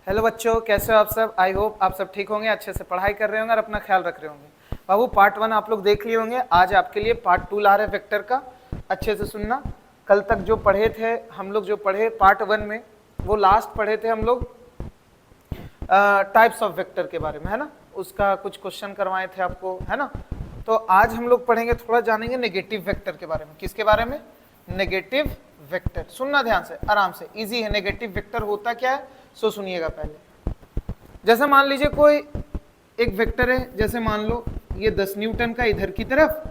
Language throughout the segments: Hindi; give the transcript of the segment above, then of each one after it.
हेलो बच्चों, कैसे हो आप सब। आई होप आप सब ठीक होंगे, अच्छे से पढ़ाई कर रहे होंगे और अपना ख्याल रख रहे होंगे। बाबू पार्ट 1 आप लोग देख लिए होंगे। आज आपके लिए पार्ट 2 ला रहे हैं वेक्टर का। अच्छे से सुनना। कल तक जो पढ़े थे हम लोग, जो पढ़े पार्ट 1 में, वो लास्ट पढ़े थे हम लोग टाइप्स ऑफ वेक्टर के बारे में, है ना। उसका कुछ क्वेश्चन करवाए थे आपको, है ना। तो आज हम लोग पढ़ेंगे, थोड़ा जानेंगे नेगेटिव वेक्टर के बारे में। किसके बारे में? Negative vector. सुनना ध्यान से, आराम से, इजी है। नेगेटिव वेक्टर होता क्या है सो सुनिएगा पहले। जैसे मान लीजिए कोई एक वेक्टर है, जैसे मान लो ये 10 न्यूटन का इधर की तरफ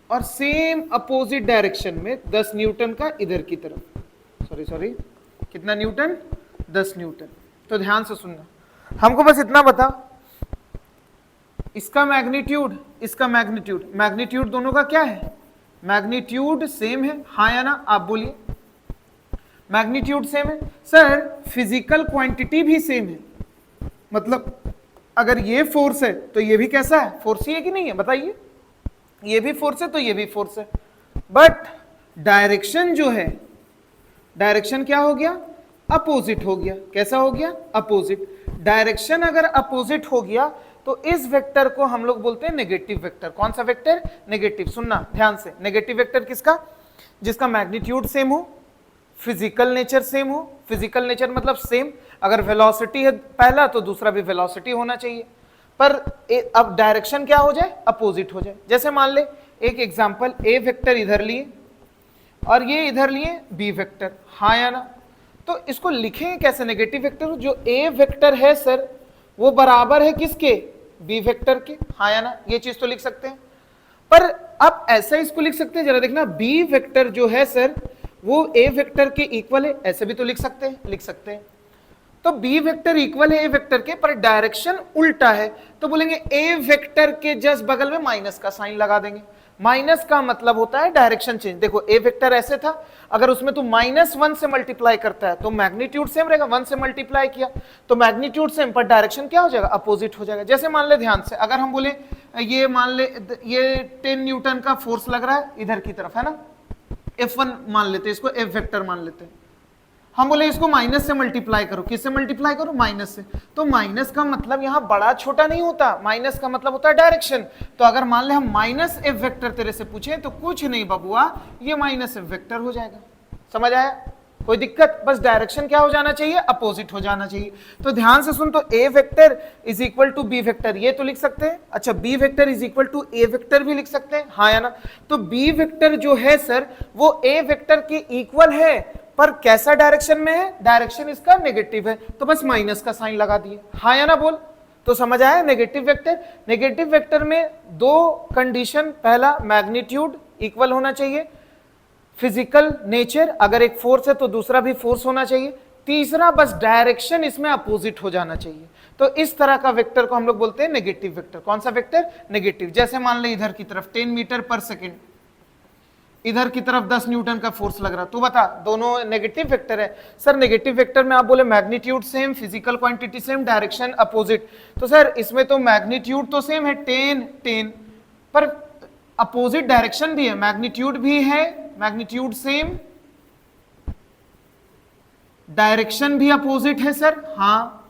और सेम अपोजिट डायरेक्शन में 10 न्यूटन का इधर की तरफ। सॉरी कितना न्यूटन? 10 न्यूटन। तो ध्यान से सुनना, हमको बस इतना बता, इसका मैग्नीट्यूड, इसका मैग्नीट्यूड, मैग्नीट्यूड दोनों का क्या है? मैग्नीट्यूड सेम है, हाँ या ना? आप बोलिए। मैग्नीट्यूड सेम है सर, फिजिकल क्वांटिटी भी सेम है। मतलब अगर ये फोर्स है तो ये भी कैसा है? फोर्स ही है कि नहीं है? बताइए। ये भी फोर्स है तो ये भी फोर्स है, बट डायरेक्शन जो है, डायरेक्शन क्या हो गया? अपोजिट हो गया। कैसा हो गया? अपोजिट। डायरेक्शन अगर अपोजिट हो गया तो इस वेक्टर को हम लोग बोलते हैं नेगेटिव वेक्टर। कौन सा वेक्टर? नेगेटिव। सुनना ध्यान से, नेगेटिव वेक्टर किसका? जिसका मैग्नीट्यूड सेम हो, फिजिकल नेचर सेम हो। फिजिकल नेचर मतलब सेम। अगर वेलोसिटी है पहला तो दूसरा भी वेलोसिटी होना चाहिए, पर अब डायरेक्शन क्या हो जाए? अपोजिट हो जाए। जैसे मान ले एक एग्जांपल, ए वेक्टर इधर लिए और ये इधर लिए बी वेक्टर, हाँ या ना? तो इसको लिखेंगे कैसे नेगेटिव वेक्टर? जो ए वेक्टर है सर वो बराबर है किसके? बी वेक्टर के, हाँ या ना? ये चीज तो लिख सकते हैं। पर अब ऐसा इसको लिख सकते हैं, जरा देखना, बी वेक्टर जो है सर वो ए वेक्टर के इक्वल है, ऐसे भी तो लिख सकते हैं। लिख सकते हैं। तो बी वेक्टर इक्वल है ए वेक्टर के, पर डायरेक्शन उल्टा है, तो बोलेंगे ए वेक्टर के जस्ट बगल में माइनस का साइन लगा देंगे। माइनस का मतलब होता है डायरेक्शन चेंज। देखो ए वेक्टर ऐसे था, अगर उसमें तू -1 से मल्टीप्लाई करता है तो मैग्नीट्यूड सेम रहेगा। 1 से मल्टीप्लाई किया तो मैग्नीट्यूड सेम, पर डायरेक्शन क्या हो जाएगा? अपोजिट हो जाएगा। जैसे मान ले ध्यान से, अगर हम बोले ये मान ले ये 10 न्यूटन का फोर्स लग रहा है इधर की तरफ, है ना। F1 मान लेते हैं, इसको F वेक्टर मान लेते हैं। हम बोले इसको माइनस से मल्टीप्लाई करो। किससे मल्टीप्लाई करो? माइनस से। तो माइनस का मतलब यहां बड़ा छोटा नहीं होता, माइनस का मतलब होता है डायरेक्शन। तो अगर मान ले हम -F वेक्टर तेरे से पूछे तो कुछ नहीं बबुआ, ये -F वेक्टर हो जाएगा। समझ आया? कोई दिक्कत? बस डायरेक्शन क्या हो जाना चाहिए? अपोजिट हो जाना चाहिए। तो ध्यान से सुन, तो A vector is equal to B vector, ये तो लिख सकते हैं। अच्छा, B vector is equal to A vector भी लिख सकते हैं, हाँ या ना? तो बी वेक्टर जो है सर वो ए वेक्टर के इक्वल है, पर कैसा डायरेक्शन में है? डायरेक्शन इसका नेगेटिव है, तो बस माइनस का साइन लगा दिए, हाँ या ना? बोल। तो समझ आया नेगेटिव वेक्टर? नेगेटिव वेक्टर में दो कंडीशन, पहला मैग्नीट्यूड इक्वल होना चाहिए, फिजिकल नेचर, अगर एक फोर्स है तो दूसरा भी फोर्स होना चाहिए, तीसरा बस डायरेक्शन इसमें अपोजिट हो जाना चाहिए। तो इस तरह का वेक्टर को हम लोग बोलते हैं नेगेटिव वेक्टर। कौन सा वेक्टर? नेगेटिव। जैसे मान ले इधर की तरफ 10 मीटर पर सेकेंड, इधर की तरफ 10 न्यूटन का फोर्स लग रहा, तो बता दोनों नेगेटिव वेक्टर है। सर नेगेटिव वेक्टर में आप बोले magnitude same, physical quantity same, direction opposite. तो सर इसमें तो मैग्नीट्यूड तो सेम है 10, पर अपोजिट डायरेक्शन भी है, मैग्नीट्यूड भी है, मैग्नीट्यूड सेम, डायरेक्शन भी अपोजिट है सर, हाँ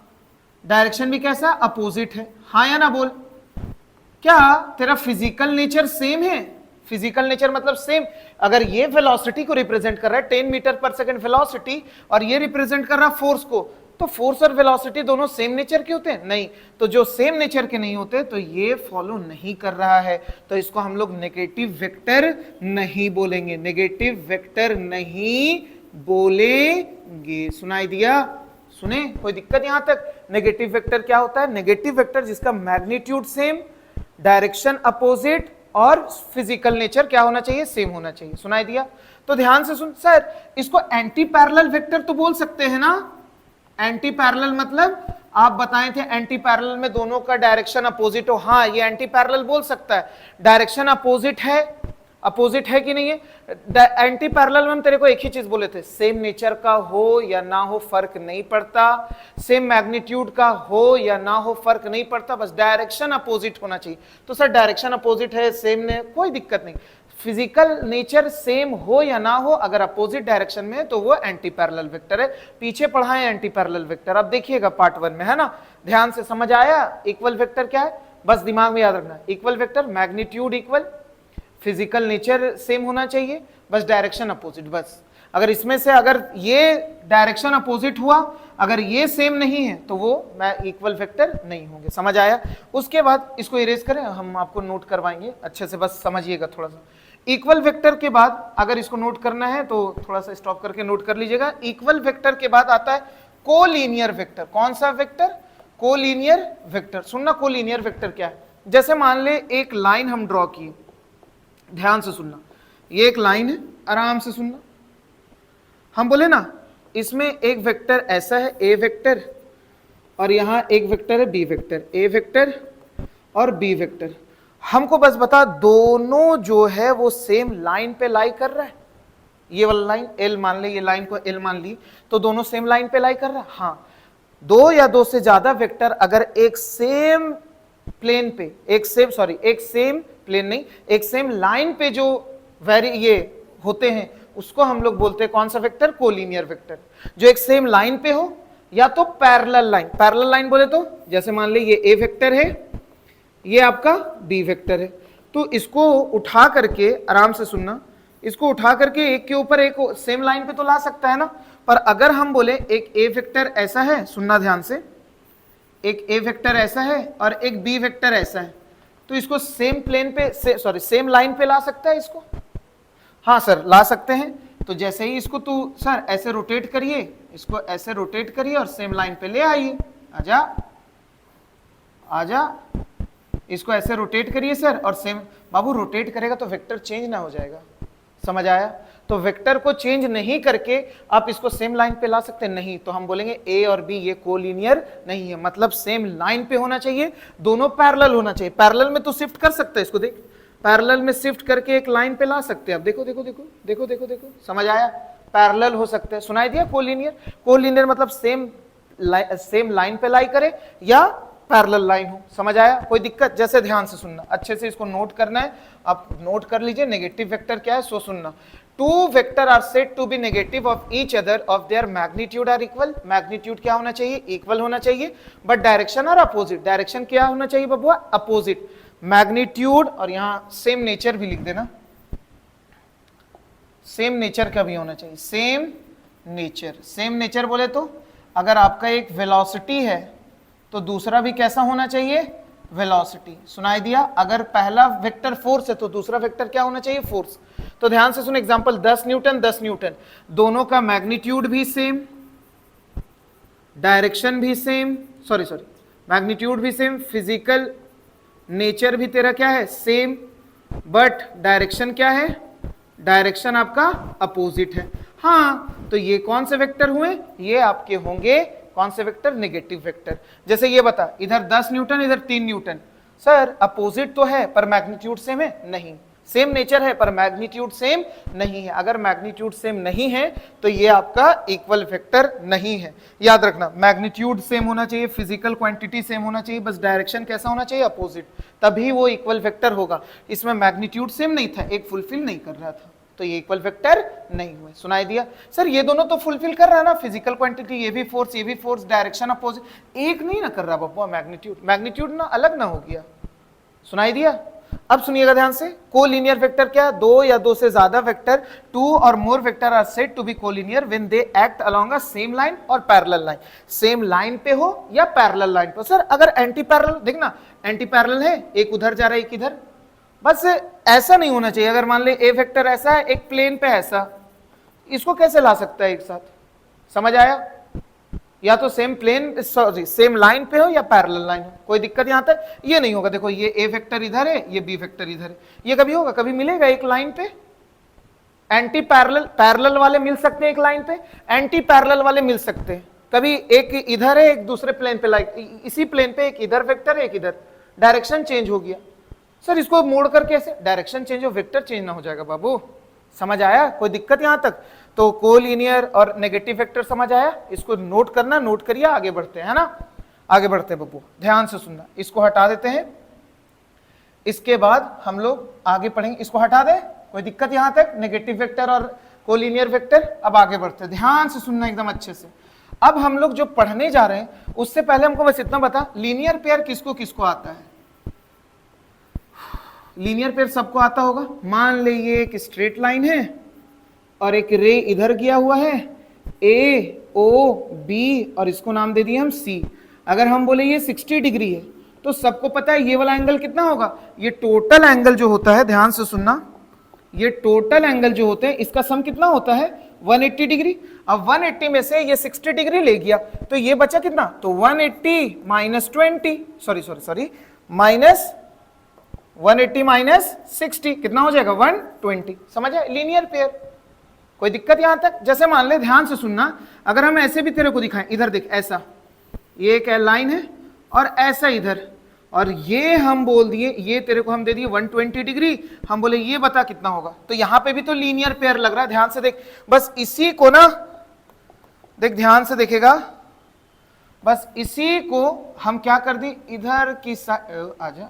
डायरेक्शन भी कैसा? अपोजिट है, हाँ या ना? बोल। क्या तेरा फिजिकल नेचर सेम है? फिजिकल नेचर मतलब सेम। अगर ये वेलोसिटी को रिप्रेजेंट कर रहा है 10 मीटर पर सेकंड वेलोसिटी और ये रिप्रेजेंट कर रहा है फोर्स को, तो फोर्स और वेलोसिटी दोनों सेम नेचर के होते हैं? नहीं। तो जो सेम नेचर के नहीं होते तो ये फॉलो नहीं कर रहा है, तो इसको हम लोग नेगेटिव वेक्टर नहीं बोलेंगे। नेगेटिव वेक्टर नहीं बोलेंगे। सुनाई दिया? सुने? कोई दिक्कत यहां तक? नेगेटिव वेक्टर क्या होता है? नेगेटिव वेक्टर जिसका मैग्नीट्यूड सेम, डायरेक्शन अपोजिट और फिजिकल नेचर क्या होना चाहिए? सेम होना चाहिए। सुनाई दिया? तो ध्यान से सुन। सर इसको एंटी पैरेलल वेक्टर तो बोल सकते हैं ना? एंटी पैरेलल मतलब आप बताए थे एंटी पैरेलल में दोनों का डायरेक्शन अपोजिट हो, हाँ ये एंटी पैरेलल बोल सकता है। डायरेक्शन अपोजिट है, अपोजिट है कि नहीं है? एंटी पैरेलल में हम तेरे को एक ही चीज बोले थे, सेम नेचर का हो या ना हो फर्क नहीं पड़ता, सेम मैग्नीट्यूड का हो या ना हो फर्क नहीं पड़ता, बस डायरेक्शन अपोजिट होना चाहिए। तो सर डायरेक्शन अपोजिट है, सेम ने, कोई दिक्कत नहीं। फिजिकल नेचर सेम हो या ना हो, अगर अपोजिट डायरेक्शन में है तो वो एंटी पैरेलल वेक्टर है। पीछे पढ़ा है एंटी पैरेलल वेक्टर, अब देखिएगा पार्ट 1 में, है ना, ध्यान से समझ आया। इक्वल वेक्टर क्या है, बस दिमाग में याद रखना, equal vector magnitude equal, physical nature same होना चाहिए, बस डायरेक्शन अपोजिट। बस अगर इसमें से अगर ये डायरेक्शन अपोजिट हुआ, अगर ये सेम नहीं है तो वो इक्वल वेक्टर नहीं होंगे। समझ आया। उसके बाद इसको इरेज करें, हम आपको नोट करवाएंगे अच्छे से, बस समझिएगा थोड़ा सा। इक्वल वेक्टर के बाद अगर इसको नोट करना है तो थोड़ा सा स्टॉप करके नोट कर लीजिएगा। इक्वल वेक्टर के बाद आता है कोलिनियर वेक्टर। कौन सा वेक्टर, कोलिनियर वेक्टर। सुनना कोलिनियर वेक्टर क्या है, जैसे मान ले एक लाइन हम ड्रॉ किए, ध्यान से सुनना, ये एक लाइन है, आराम से सुनना। हम बोले ना इसमें एक वेक्टर ऐसा है ए वेक्टर, और यहां एक वेक्टर है बी वेक्टर, ए वेक्टर और बी वेक्टर। हमको बस बता दोनों जो है वो सेम लाइन पे लाई कर रहा है। ये वाला लाइन एल मान ले, ये लाइन को एल मान ली, तो दोनों सेम लाइन पे लाई कर रहा है। हाँ, दो या दो से ज्यादा वेक्टर अगर एक सेम प्लेन पे, एक सेम प्लेन नहीं, एक सेम लाइन पे जो ये होते हैं, उसको हम लोग बोलते हैं कौन सा वेक्टर, कोलिनियर वेक्टर। जो एक सेम लाइन पे हो या तो पैरेलल लाइन, पैरेलल लाइन बोले तो जैसे मान ले ये ए वेक्टर है, ये आपका बी वेक्टर है, तो इसको उठा करके आराम से सुनना, इसको उठा करके एक के ऊपर एक सेम लाइन पे तो ला सकता है ना। पर अगर हम बोले एक ए वेक्टर ऐसा है, सुनना ध्यान से, एक ए वेक्टर ऐसा है और एक बी वेक्टर ऐसा है, तो इसको सेम प्लेन पे सेम लाइन पे ला सकता है इसको। हाँ सर ला सकते हैं। तो जैसे ही इसको तू सर ऐसे रोटेट करिए, इसको ऐसे रोटेट करिए और सेम लाइन पे ले आइए, आजा आजा, इसको ऐसे रोटेट करिए सर और सेम। बाबू रोटेट करेगा तो वेक्टर चेंज ना हो जाएगा, समझ आया। तो वेक्टर को चेंज नहीं करके आप इसको सेम लाइन पे ला सकते नहीं, तो हम बोलेंगे ए और बी ये कोलिनियर नहीं है, मतलब सेम लाइन पे होना चाहिए, दोनों पैरेलल होना चाहिए। पैरेलल में तो शिफ्ट कर सकते हैं, इसको देख, पैरेलल में शिफ्ट करके एक लाइन पे ला सकते हैं। अब देखो देखो देखो देखो देखो देखो, समझ आया, पैरेलल हो सकते हैं। सुनाई दिया कोलिनियर, कोलिनियर मतलब सेम लाइन पे लाई करे या पैरेलल लाइन हो, समझ आया। कोई दिक्कत, जैसे ध्यान से सुनना, अच्छे से इसको नोट करना है, आप नोट कर लीजिए। नेगेटिव वेक्टर क्या है सो सुनना, two vector are said to be negative of each other of their magnitude are equal. Magnitude क्या होना चाहिए, इक्वल होना चाहिए, but direction are opposite. Direction क्या होना चाहिए बबुआ, अपोजिट। मैग्नीट्यूड, और यहां सेम नेचर भी लिख देना, सेम नेचर का भी होना चाहिए, सेम नेचर। सेम नेचर बोले तो अगर आपका एक वेलोसिटी है तो दूसरा भी कैसा होना चाहिए, वेलोसिटी। सुनाई दिया, अगर पहला वेक्टर फोर्स है तो दूसरा वेक्टर क्या होना चाहिए, फोर्स। तो ध्यान से सुन, एग्जांपल 10 न्यूटन 10 न्यूटन, दोनों का मैग्नीट्यूड भी सेम, डायरेक्शन भी सेम, मैग्नीट्यूड भी सेम, फिजिकल नेचर भी तेरा क्या है, सेम, बट डायरेक्शन क्या है, डायरेक्शन आपका अपोजिट है। हाँ, तो ये कौन से वेक्टर हुए, ये आपके होंगे कौन से वेक्टर, नेगेटिव वेक्टर। जैसे ये बता, इधर 10 न्यूटन इधर 3 न्यूटन, सर अपोजिट तो है पर मैग्नीट्यूड सेम है, नहीं। सेम नेचर है पर मैग्नीट्यूड सेम नहीं है। अगर मैग्नीट्यूड सेम नहीं है तो ये आपका इक्वल वेक्टर नहीं है। याद रखना, मैग्नीट्यूड सेम होना चाहिए, फिजिकल क्वांटिटी सेम होना चाहिए, बस डायरेक्शन कैसा होना चाहिए, अपोजिट, तभी वो इक्वल वेक्टर होगा। इसमें मैग्नीट्यूड सेम नहीं था, एक फुलफिल नहीं कर रहा था, तो ये इक्वल वेक्टर नहीं हुए। सुनाई दिया सर, ये दोनों तो फुलफिल कर रहा है ना, फिजिकल क्वांटिटी, ये भी फोर्स, डायरेक्शन अपोजिट, एक नहीं ना कर रहा बब्बा, मैग्नीट्यूड ना अलग ना हो गया। सुनाई दिया। अब सुनिएगा ध्यान से, कोलिनियर वेक्टर क्या, दो या दो से ज्यादा वेक्टर, टू और more vector are said to be collinear when they act along a same line और पैरेलल लाइन। सेम लाइन पे हो या पैरेलल लाइन पे। सर अगर एंटी पैरेलल, देखना एंटी पैरेलल है, एक उधर जा रहा है एक इधर, बस ऐसा नहीं होना चाहिए। अगर मान ले ए वेक्टर ऐसा है, एक प्लेन पे ऐसा, इसको कैसे ला सकता है एक साथ, समझ आया। या तो सेम लाइन पे हो या पैरेलल लाइन हो, कोई दिक्कत यहां तक ये नहीं होगा। देखो ये ए वेक्टर इधर है, ये बी वेक्टर इधर है, ये कभी होगा, कभी मिलेगा एक लाइन पे। एंटी पैरेलल वाले मिल सकते हैं एक लाइन पे, एंटी पैरेलल वाले मिल सकते हैं, कभी एक इधर है एक दूसरे प्लेन पे, लाइक इसी प्लेन पे एक इधर वेक्टर एक इधर, डायरेक्शन चेंज हो गया। सर इसको मोड़ करके ऐसे डायरेक्शन चेंज हो, वेक्टर चेंज ना हो जाएगा बाबू, समझ आया, कोई दिक्कत यहां तक। तो कोलिनियर और नेगेटिव वेक्टर समझ आया, इसको नोट करना, नोट करिए, आगे बढ़ते हैं, है ना, आगे बढ़ते हैं बब्बू, ध्यान से सुनना। इसको हटा देते हैं, इसके बाद हम लोग आगे पढ़ेंगे। इसको हटा दे, कोई दिक्कत यहां तक? नेगेटिव वेक्टर और कोलिनियर वेक्टर। अब आगे बढ़ते हैं, ध्यान से सुनना एकदम अच्छे से। अब हम लोग जो पढ़ने जा रहे हैं उससे पहले हमको बस इतना बता, लीनियर पेयर किसको किसको आता है? लीनियर पेयर सबको आता होगा। मान ले ये एक स्ट्रेट लाइन है और एक रे इधर गया हुआ है, ए ओ बी, और इसको नाम दे दिए हम सी। अगर हम बोले ये 60 डिग्री है तो सबको पता है ये वाला एंगल कितना होगा? ये टोटल एंगल जो होता है, ध्यान से सुनना, ये टोटल एंगल जो होते हैं इसका सम कितना होता है? 180 डिग्री। अब 180 में से ये 60 डिग्री ले गया तो ये बचा कितना? तो 180 माइनस 20, सॉरी माइनस 180 माइनस 60 कितना हो जाएगा? 120। समझ आए? Linear pair. कोई दिक्कत यहां तक? जैसे मान ले, ध्यान से सुनना, अगर हम ऐसे भी तेरे को दिखाएं, इधर देख, ऐसा ये एक लाइन है और ऐसा इधर, और ये हम बोल दिए, ये तेरे को हम दे दिए 120 डिग्री, हम बोले ये बता कितना होगा? तो यहां पे भी तो लीनियर पेयर लग रहा है। ध्यान से देख, बस इसी को ना देख, ध्यान से देखेगा, बस इसी को हम क्या कर दी, इधर की साइड आजा,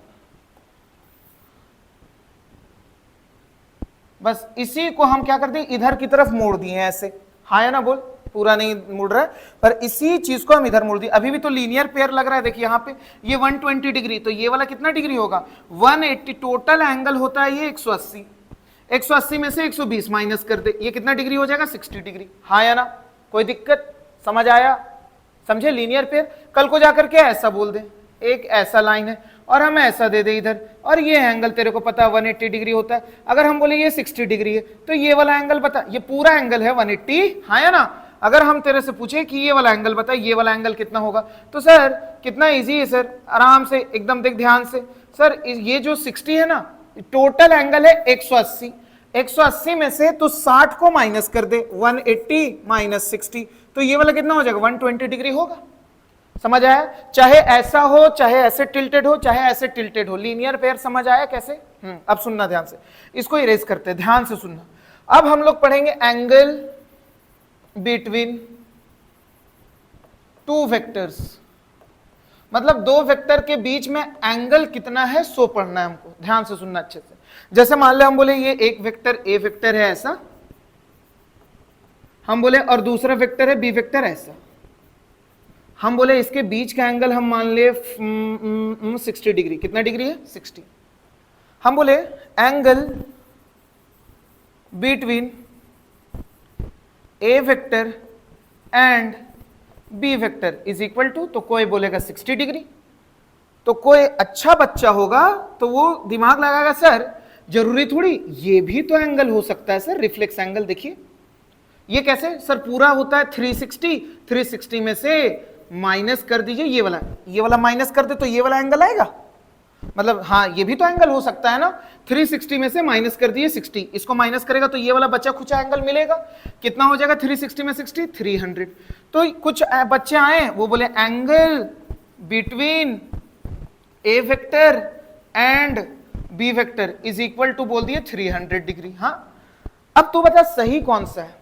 बस इसी को हम क्या कर दिए, इधर की तरफ मोड़ दिए ऐसे। हाँ या ना बोल? पूरा नहीं मुड़ रहा है, पर इसी चीज को हम इधर मोड़ दिए। अभी भी तो लीनियर पेयर लग रहा है। देखिए यहाँ पे ये 120 डिग्री, तो ये वाला कितना डिग्री होगा? 180। टोटल एंगल होता है ये 180। 180 में से 120 माइनस कर दे, ये कितना डिग्री हो जाएगा? 60 डिग्री। हाँ या ना? कोई दिक्कत? समझ आया? समझे? Linear pair. कल को जाकर के ऐसा बोल दे, एक ऐसा लाइन है और हम ऐसा दे दे इधर, और ये एंगल तेरे को पता है 180 डिग्री होता है। अगर हम बोले ये 60 डिग्री है तो ये वाला एंगल बता, ये पूरा एंगल है 180। हाँ या ना? अगर हम तेरे से पूछे कि ये वाला एंगल बता, ये वाला एंगल कितना होगा, तो सर कितना इजी है सर, आराम से एकदम देख ध्यान से। सर ये जो 60 है ना, टोटल एंगल है 180। 180 में से तो 60 को माइनस कर दे, 180 माइनस 60, तो ये वाला कितना हो जाएगा? 120 डिग्री होगा। समझ आया? चाहे ऐसा हो, चाहे ऐसे टिल्टेड हो, चाहे ऐसे टिल्टेड हो, लीनियर पेयर। समझ आया कैसे? अब सुनना ध्यान से, इसको इरेज करते हैं, ध्यान से सुनना। अब हम लोग पढ़ेंगे एंगल बिटवीन टू वेक्टर्स, मतलब दो वेक्टर के बीच में एंगल कितना है सो पढ़ना है हमको। ध्यान से सुनना अच्छे से। जैसे मान ले हम बोले ये एक वेक्टर ए वेक्टर है ऐसा, हम बोले, और दूसरा वेक्टर है बी वेक्टर ऐसा, हम बोले इसके बीच का एंगल हम मान ले 60 डिग्री। कितना डिग्री है? 60। हम बोले angle between A vector and B vector is equal to, तो कोई बोलेगा 60 डिग्री, तो कोई अच्छा बच्चा होगा तो वो दिमाग लगाएगा, सर जरूरी थोड़ी ये भी तो एंगल हो सकता है सर, रिफ्लेक्स एंगल। देखिए ये कैसे सर? पूरा होता है 360, 360 में से माइनस कर दीजिए ये वाला माइनस कर दे तो ये वाला एंगल आएगा। मतलब हाँ, ये भी तो एंगल हो सकता है ना। 360 में से माइनस कर दिए 60, इसको माइनस करेगा तो ये वाला बचा खुचा एंगल मिलेगा। कितना हो जाएगा? 360 में 60, 300। तो कुछ बच्चे आए, वो बोले angle between A vector and B vector is equal to, बोल दिए 300 डिग्री। हाँ, अब तू बता सही कौन सा है?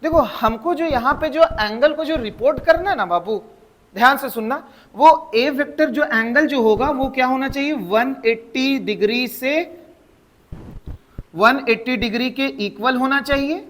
देखो हमको जो यहाँ पे जो एंगल को जो रिपोर्ट करना है ना बाबू, ध्यान से सुनना, वो ए वेक्टर जो एंगल जो होगा वो क्या होना चाहिए? 180 डिग्री से 180 डिग्री के इक्वल होना चाहिए।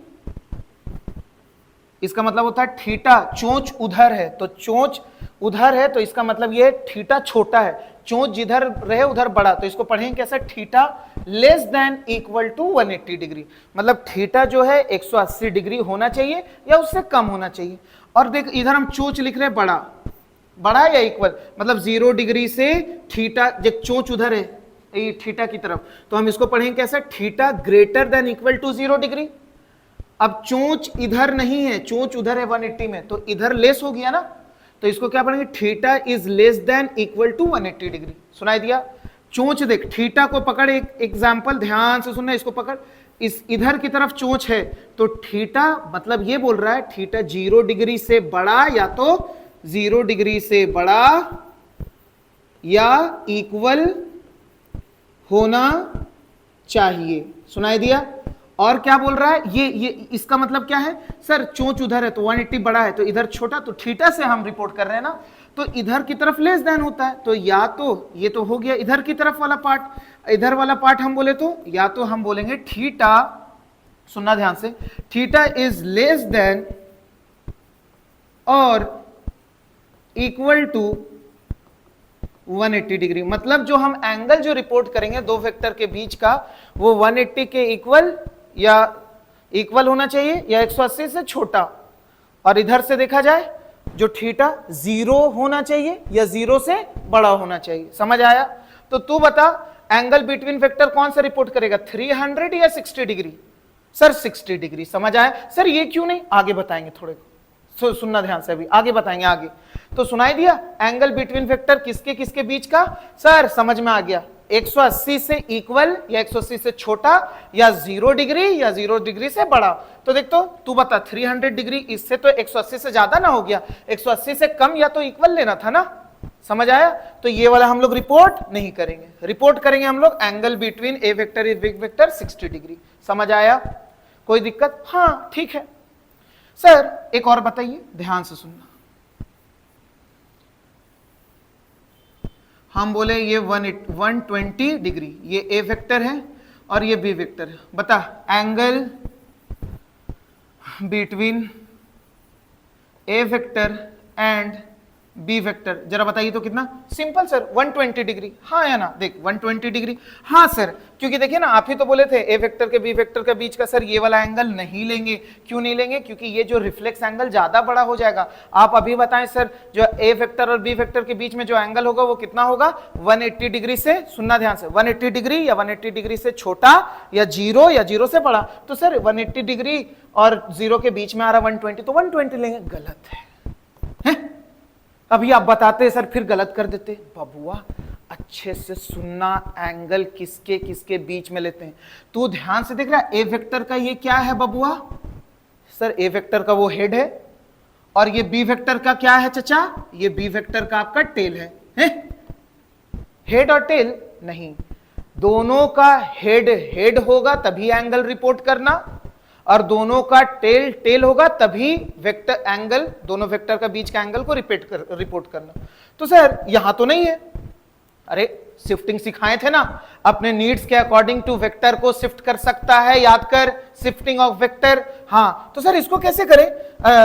इसका मतलब होता है थीटा, चोंच उधर है तो चोंच उधर है, तो इसका मतलब ये थीटा छोटा है, चोंच जिधर रहे उधर बड़ा, तो इसको पढ़ेंगे कैसे? Theta less than equal to 180 degree. मतलब थीटा जो है 180 डिग्री होना चाहिए या उससे कम होना चाहिए। और देख इधर हम चोंच लिख रहे हैं बड़ा या इक्वल, मतलब 0 डिग्री से थीटा, जब चोंच उधर है थीटा की तरफ, तो हम इसको पढ़ेंगे कैसे? Theta greater than equal to 0 degree. अब चोंच इधर नहीं है, चोंच उधर है 180 में, तो इधर लेस हो गया ना, तो इसको क्या पढ़ेंगे? Theta is less than equal to 180 degree. सुनाई दिया? चोंच देख, थीटा को पकड़, एक एग्जांपल ध्यान से सुनना, इसको पकड़, इस इधर की तरफ चोंच है, तो थीटा मतलब ये बोल रहा है थीटा 0 डिग्री से बड़ा, या तो 0 डिग्री से बड़ा या इक्वल होना चाहिए। सुनाई दिया? और क्या बोल रहा है ये इसका मतलब क्या है? सर चोंच उधर है तो 180 बड़ा है, तो इधर छोटा, तो थीटा से हम रिपोर्ट कर रहे हैं ना, तो इधर की तरफ लेस देन होता है, तो या तो ये तो हो गया इधर की तरफ वाला पार्ट, इधर वाला पार्ट हम बोले तो या तो हम बोलेंगे थीटा, सुनना ध्यान से, थीटा इज लेस देन और इक्वल टू 180 डिग्री। मतलब जो हम एंगल जो रिपोर्ट करेंगे दो वेक्टर के बीच का, वो 180 के इक्वल या इक्वल होना चाहिए या 180 से छोटा। और इधर से देखा जाए जो थीटा 0 होना चाहिए या 0 से बड़ा होना चाहिए। समझ आया? तो तू बता एंगल बिटवीन वेक्टर कौन सा रिपोर्ट करेगा, 300 या 60 डिग्री? Sir 60 degree. समझ आया? सर ये क्यों नहीं, आगे बताएंगे थोड़े, सुनना ध्यान से, अभी आगे बताएंगे। आगे तो सुनाई दिया एंगल बिटवीन वेक्टर किसके किसके बीच का? सर समझ में आ गया, 180 से इक्वल या 180 से छोटा या 0 डिग्री या 0 डिग्री से बड़ा। तो देख तो तू बता 300 डिग्री, इससे तो 180 से ज्यादा ना हो गया, 180 से कम या तो इक्वल लेना था ना। समझ आया? तो ये वाला हम लोग रिपोर्ट नहीं करेंगे, रिपोर्ट करेंगे हम लोग angle between A vector is big vector 60 degree. समझ आया? कोई दिक्कत? हाँ ठीक है। सर एक और बताइए, ध्यान से सुनना। हम बोले ये 120 डिग्री, ये ए वेक्टर है और ये बी वेक्टर है। बता angle between A vector and B vector जरा बताइए तो कितना? Simple sir 120 degree. हाँ या ना? देख 120 डिग्री। हाँ सर, क्योंकि देखिए ना आप ही तो बोले थे ए वेक्टर के बी वेक्टर के बीच का सर ये वाला एंगल नहीं लेंगे। क्यों नहीं लेंगे? क्योंकि ये जो रिफ्लेक्स एंगल ज्यादा बड़ा हो जाएगा। आप अभी बताएं सर, जो ए वेक्टर और बी वेक्टर के बीच में जो एंगल होगा वो कितना होगा? 180 डिग्री से, सुनना ध्यान से, 180 डिग्री या 180 डिग्री से छोटा या 0 या 0 से बड़ा। तो सर 180 डिग्री और 0 के बीच में आ रहा 120, तो 120 लेंगे। गलत है। अभी आप बताते सर फिर गलत कर देते। बबुआ अच्छे से सुनना, एंगल किसके किसके बीच में लेते हैं। तू ध्यान से देख रहा है ए वेक्टर का ये क्या है बबुआ? सर ए वेक्टर का वो हेड है और ये बी वेक्टर का क्या है चचा? ये बी वेक्टर का आपका टेल है? हेड और टेल नहीं, दोनों का हेड हेड होगा तभी एंगल रिपोर्ट करना, और दोनों का टेल टेल होगा तभी वेक्टर एंगल, दोनों वेक्टर का बीच का एंगल को रिपोर्ट करना। तो सर यहां तो नहीं है। अरे शिफ्टिंग सिखाए थे ना, अपने नीड्स के अकॉर्डिंग टू वेक्टर को शिफ्ट कर सकता है, याद कर, शिफ्टिंग ऑफ वेक्टर। हाँ तो सर इसको कैसे करें?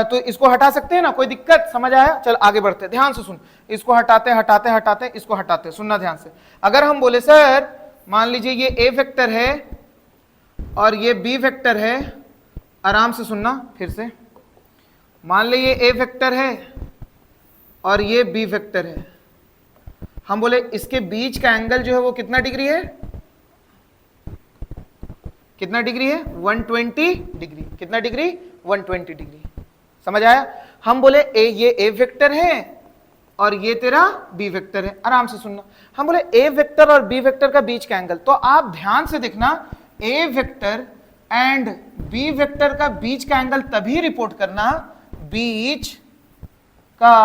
तो इसको हटा सकते हैं ना, कोई दिक्कत? समझ आया? चल आगे बढ़ते, ध्यान से सुन। इसको हटाते हटाते हटाते इसको हटाते, सुनना ध्यान से। अगर हम बोले सर मान लीजिए ये ए वेक्टर है और ये बी वेक्टर है, आराम से सुनना फिर से, मान ले ये ए वेक्टर है और ये बी वेक्टर है। हम बोले इसके बीच का एंगल जो है वो कितना डिग्री है? कितना डिग्री है? 120 डिग्री। कितना डिग्री? 120 डिग्री। समझ आया? हम बोले ये ए वेक्टर है और ये तेरा बी वेक्टर है। आराम से सुनना, हम बोले ए वेक्टर और बी वेक्टर का बीच का एंगल, तो आप ध्यान से देखना, ए वेक्टर एंड बी वेक्टर का बीच का एंगल तभी रिपोर्ट करना, बीच का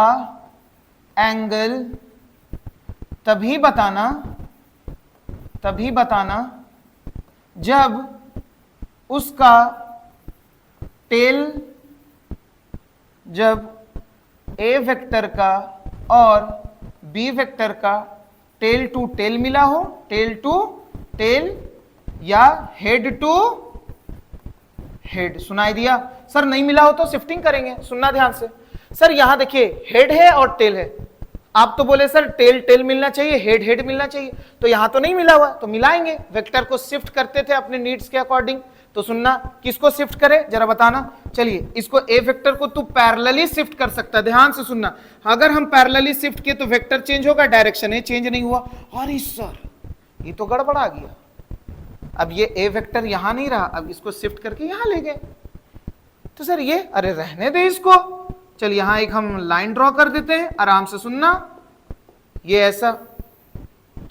एंगल तभी बताना जब उसका टेल, जब ए वेक्टर का और बी वेक्टर का टेल टू टेल मिला हो, टेल टू टेल या हेड टू हेड। सुनाई दिया? सर नहीं मिला हो तो शिफ्टिंग करेंगे। सुनना ध्यान से, सर यहां देखिए हेड है और टेल है, आप तो बोले सर टेल टेल मिलना चाहिए, हेड हेड मिलना चाहिए, तो यहां तो नहीं मिला हुआ, तो मिलाएंगे। वेक्टर को शिफ्ट करते थे अपने नीड्स के अकॉर्डिंग। तो सुनना, किसको शिफ्ट करे जरा बताना। चलिए इसको ए वेक्टर को तू पैरेलली शिफ्ट कर सकता है। ध्यान से सुनना, अगर हम पैरेलली शिफ्ट किए तो वेक्टर चेंज होगा, डायरेक्शन है चेंज नहीं हुआ। अरे सर ये तो गड़बड़ आ गया, अब ये ए वेक्टर यहां नहीं रहा, अब इसको शिफ्ट करके यहां ले गए। तो सर ये, अरे रहने दे इसको, चल यहां एक हम लाइन ड्रॉ कर देते हैं। आराम से सुनना, ये ऐसा,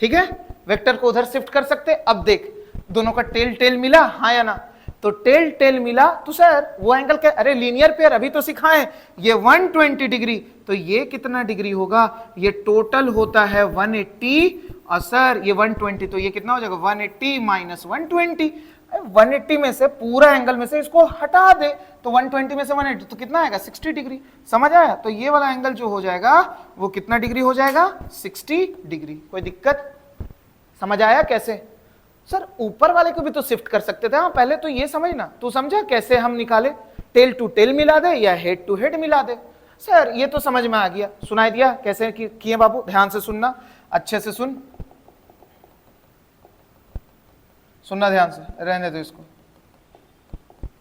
ठीक है, वेक्टर को उधर शिफ्ट कर सकते। अब देख दोनों का टेल टेल मिला, हाँ या ना? तो टेल टेल मिला तो सर वो एंगल क्या? अरे लीनियर पेयर अभी तो सिखाए, ये 120 डिग्री, तो ये कितना डिग्री होगा? ये टोटल होता है 180, और सर ये 120, तो ये कितना हो जाएगा? 180 माइनस 120। 180 में से पूरा एंगल में से इसको हटा दे तो 120 में से 180 तो कितना आएगा? 60 डिग्री। समझ आया? तो ये वाला एंगल जो हो जाएगा वो कितना डिग्री हो जाएगा? 60 डिग्री। कोई दिक्कत? समझ आया कैसे? सर ऊपर वाले को भी तो शिफ्ट कर सकते थे। हाँ पहले तो ये समझना, तू समझा कैसे हम निकाले, टेल टू टेल मिला दे या हेड टू हेड मिला दे। सर ये तो समझ में आ गया, सुनाई दिया कैसे किए बाबू, ध्यान से सुनना, अच्छे से सुनना ध्यान से, रहने दो इसको।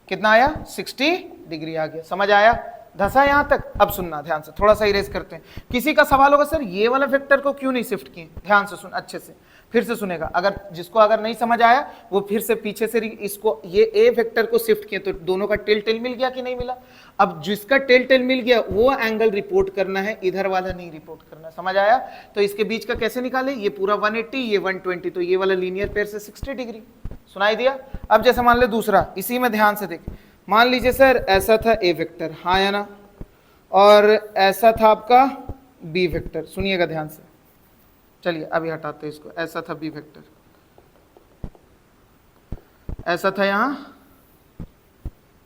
कितना आया? 60 डिग्री आ गया, समझ आया? धसा यहां तक? अब सुनना ध्यान से, थोड़ा सा इरेज करते हैं। किसी का सवाल होगा सर ये वाला वेक्टर को क्यों नहीं शिफ्ट किए? ध्यान से सुन, अच्छे से फिर से सुनेगा। अगर जिसको अगर नहीं समझ आया वो फिर से पीछे से इसको ये ए वेक्टर को शिफ्ट किए तो दोनों का टेल टेल मिल गया कि नहीं मिला? अब जिसका टेल टेल मिल गया वो एंगल रिपोर्ट करना है, इधर वाला नहीं रिपोर्ट करना, समझ आया? तो इसके बीच का कैसे निकाले? ये पूरा 180, ये 120, तो ये वाला लीनियर पेयर से 60 डिग्री, सुनाई दिया? अब जैसे मान ले दूसरा, इसी में ध्यान से देख, मान लीजिए सर ऐसा था ए वेक्टर, हाँ या ना, और ऐसा था आपका बी वेक्टर, सुनिएगा ध्यान से, चलिए अभी हटाते हैं इसको, ऐसा था बी वेक्टर, ऐसा था यहां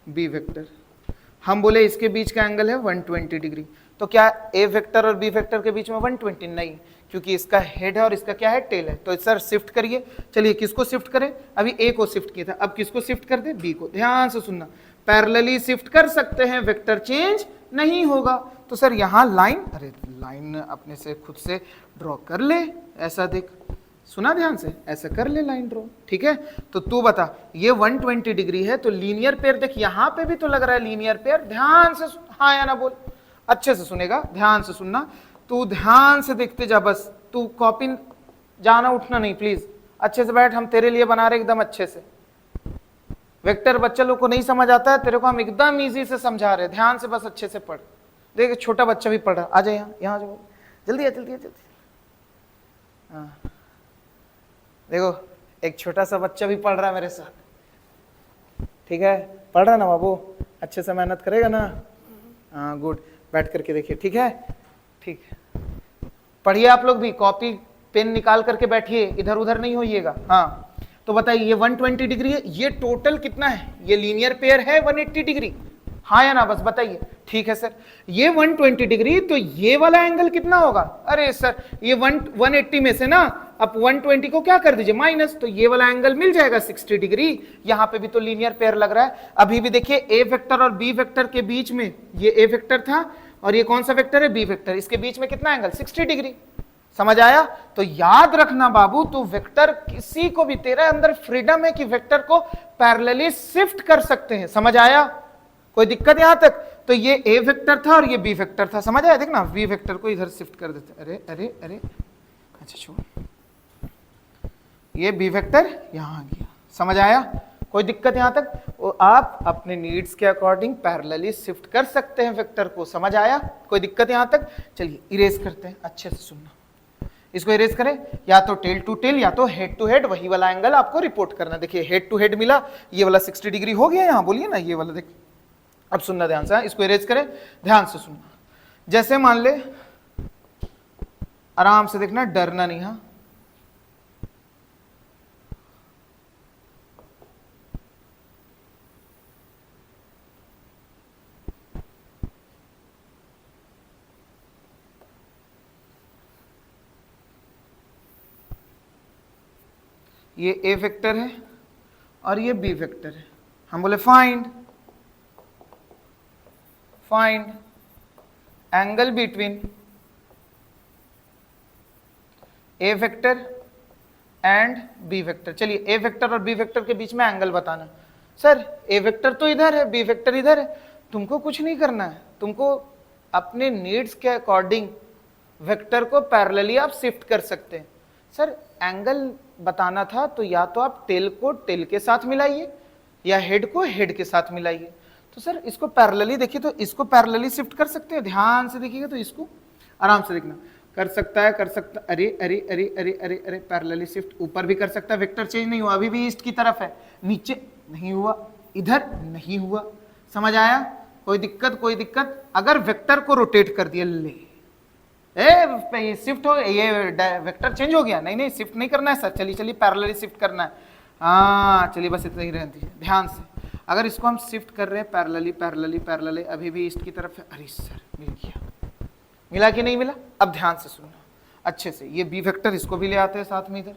बी वेक्टर, हम बोले इसके बीच का एंगल है 120 डिग्री, तो क्या ए वेक्टर और बी वेक्टर के बीच में 120? नहीं, क्योंकि इसका हेड है और इसका क्या है? टेल है। तो सर शिफ्ट करिए, चलिए किसको शिफ्ट करें? अभी ए को शिफ्ट किया था, अब किसको शिफ्ट कर दे? बी को। ध्यान से सुनना, पैरेलली शिफ्ट कर सकते हैं, वेक्टर चेंज नहीं होगा। तो सर यहां लाइन, अरे लाइन अपने से खुद से ड्रॉ कर ले, ऐसा देख, सुना ध्यान से, ऐसा कर ले लाइन ड्रॉ, ठीक है? तो तू बता, ये 120 डिग्री है, तो लीनियर पेयर देख, यहां पे भी तो लग रहा है लीनियर पेयर, ध्यान से हाँ या ना बोल, अच्छे से सुनेगा, ध्यान से सुनना, तू ध्यान से देखते जा बस, तू कॉपी जाना उठना नहीं प्लीज, अच्छे से बैठ, हम तेरे लिए बना रहे एकदम अच्छे से। वेक्टर बच्चा लोग को नहीं समझ आता है, तेरे को हम एकदम इजी से समझा रहे, ध्यान से बस अच्छे से पढ़। देख छोटा बच्चा भी पढ़ रहा, आ जाए यहाँ जाओ, जल्दी आ, जल्दी आ, जल्दी। हाँ देखो एक छोटा सा बच्चा भी पढ़ रहा है मेरे साथ, ठीक है? पढ़ रहा ना बाबू, अच्छे से मेहनत करेगा ना? हाँ गुड, बैठ करके देखिए, ठीक है? ठीक है, पढ़िए आप लोग भी, कॉपी पेन निकाल करके बैठिए, इधर उधर नहीं होइएगा। हाँ तो बताइए ये 120 डिग्री है, ये टोटल कितना है? ये लीनियर पेयर है 180 डिग्री, हाँ या ना? बस बताइए। ठीक है सर, ये 120 डिग्री, तो ये वाला एंगल कितना होगा? अरे सर ये 180 में से ना अब 120 को क्या कर दीजिए? माइनस, तो ये वाला एंगल मिल जाएगा 60 डिग्री। यहां पे भी तो लीनियर पेयर लग रहा है। अभी भी देखिए ए वेक्टर और बी वेक्टर के बीच में, ये ए वेक्टर था और ये कौन सा वेक्टर है? बी वेक्टर, इसके बीच में कितना एंगल? 60 डिग्री, समझ आया? तो याद रखना बाबू, तो वेक्टर किसी को भी, तेरे अंदर फ्रीडम है कि वेक्टर को पैरेलली शिफ्ट कर सकते हैं, समझ आया? कोई दिक्कत यहां तक? तो ये ए वेक्टर था और ये बी वेक्टर था, समझ आया? देखना बी वेक्टर को इधर शिफ्ट कर देते, अरे अरे अरे, अच्छा छोड़, ये बी वेक्टर यहां आ गया, समझ आया? कोई दिक्कत यहां तक? आप अपने नीड्स के अकॉर्डिंग पैरेलली शिफ्ट कर सकते हैं वेक्टर को, समझ आया? कोई दिक्कत यहां तक? चलिए इरेज करते हैं, अच्छे से सुनना, इसको इरेज करें, या तो टेल टू टेल या तो हेड टू हेड, वही वाला एंगल आपको रिपोर्ट करना। देखिए हेड टू हेड मिला, ये वाला 60 डिग्री हो गया, यहां बोलिए ना ये वाला, देखिए अब सुनना ध्यान से, इसको इरेज करें, ध्यान से सुनना। जैसे मान ले, आराम से देखना, डरना नहीं, हाँ ये ए वेक्टर है और ये बी वेक्टर है, हम बोले find angle between A vector and B vector. चलिए ए वेक्टर और बी वेक्टर के बीच में एंगल बताना। सर ए वेक्टर तो इधर है, बी वेक्टर इधर है, तुमको कुछ नहीं करना है, तुमको अपने नीड्स के अकॉर्डिंग वेक्टर को पैरेलली आप शिफ्ट कर सकते हैं। सर एंगल बताना था, तो या तो आप टेल को टेल के साथ मिलाइए या हेड को हेड के साथ मिलाइए। तो सर इसको पैरेलली देखिए, तो इसको पैरेलली शिफ्ट कर सकते हैं, ध्यान से देखिएगा, तो इसको आराम से देखना, कर सकता है, कर सकता, अरे अरे अरे अरे अरे अरे, पैरेलली शिफ्ट ऊपर भी कर सकता है, वेक्टर चेंज नहीं हुआ, अभी भी ईस्ट की तरफ है, नीचे नहीं हुआ, इधर नहीं हुआ, समझ आया? कोई दिक्कत? कोई दिक्कत? अगर वेक्टर को रोटेट कर दिया, ले ये शिफ्ट हो, ये वेक्टर चेंज हो गया, नहीं नहीं शिफ्ट नहीं करना है सर, चलिए चलिए पैरेलली शिफ्ट करना है, हाँ चलिए बस इतना ही रहती है, ध्यान से। अगर इसको हम शिफ्ट कर रहे हैं पैरेलली पैरेलली पैरेलली, अभी भी ईस्ट की तरफ है, अरे सर मिल गया, मिला कि नहीं मिला? अब ध्यान से सुनना अच्छे से, ये बी वेक्टर इसको भी ले आते हैं साथ में इधर,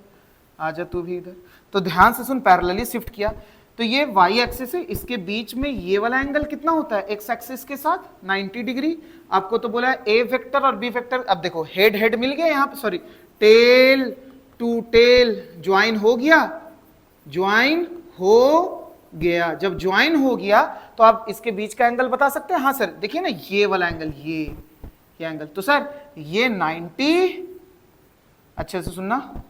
आजा तू भी इधर। तो ध्यान से सुन, पैरेलली शिफ्ट किया तो ये वाई एक्सिस है, इसके बीच में ये वाला एंगल कितना होता है एक्स एक्सिस के साथ 90 डिग्री। आपको तो बोला है ए वेक्टर और बी वेक्टर। अब देखो हेड हेड मिल गया यहाँ पे, sorry tail to tail join हो गया, ज्वाइन हो गया। जब ज्वाइन हो गया तो आप इसके बीच का एंगल बता सकते हैं। हाँ सर देखिए ना ये वाला एंगल, ये एंगल, तो सर ये 90, अच्छे से सुनना,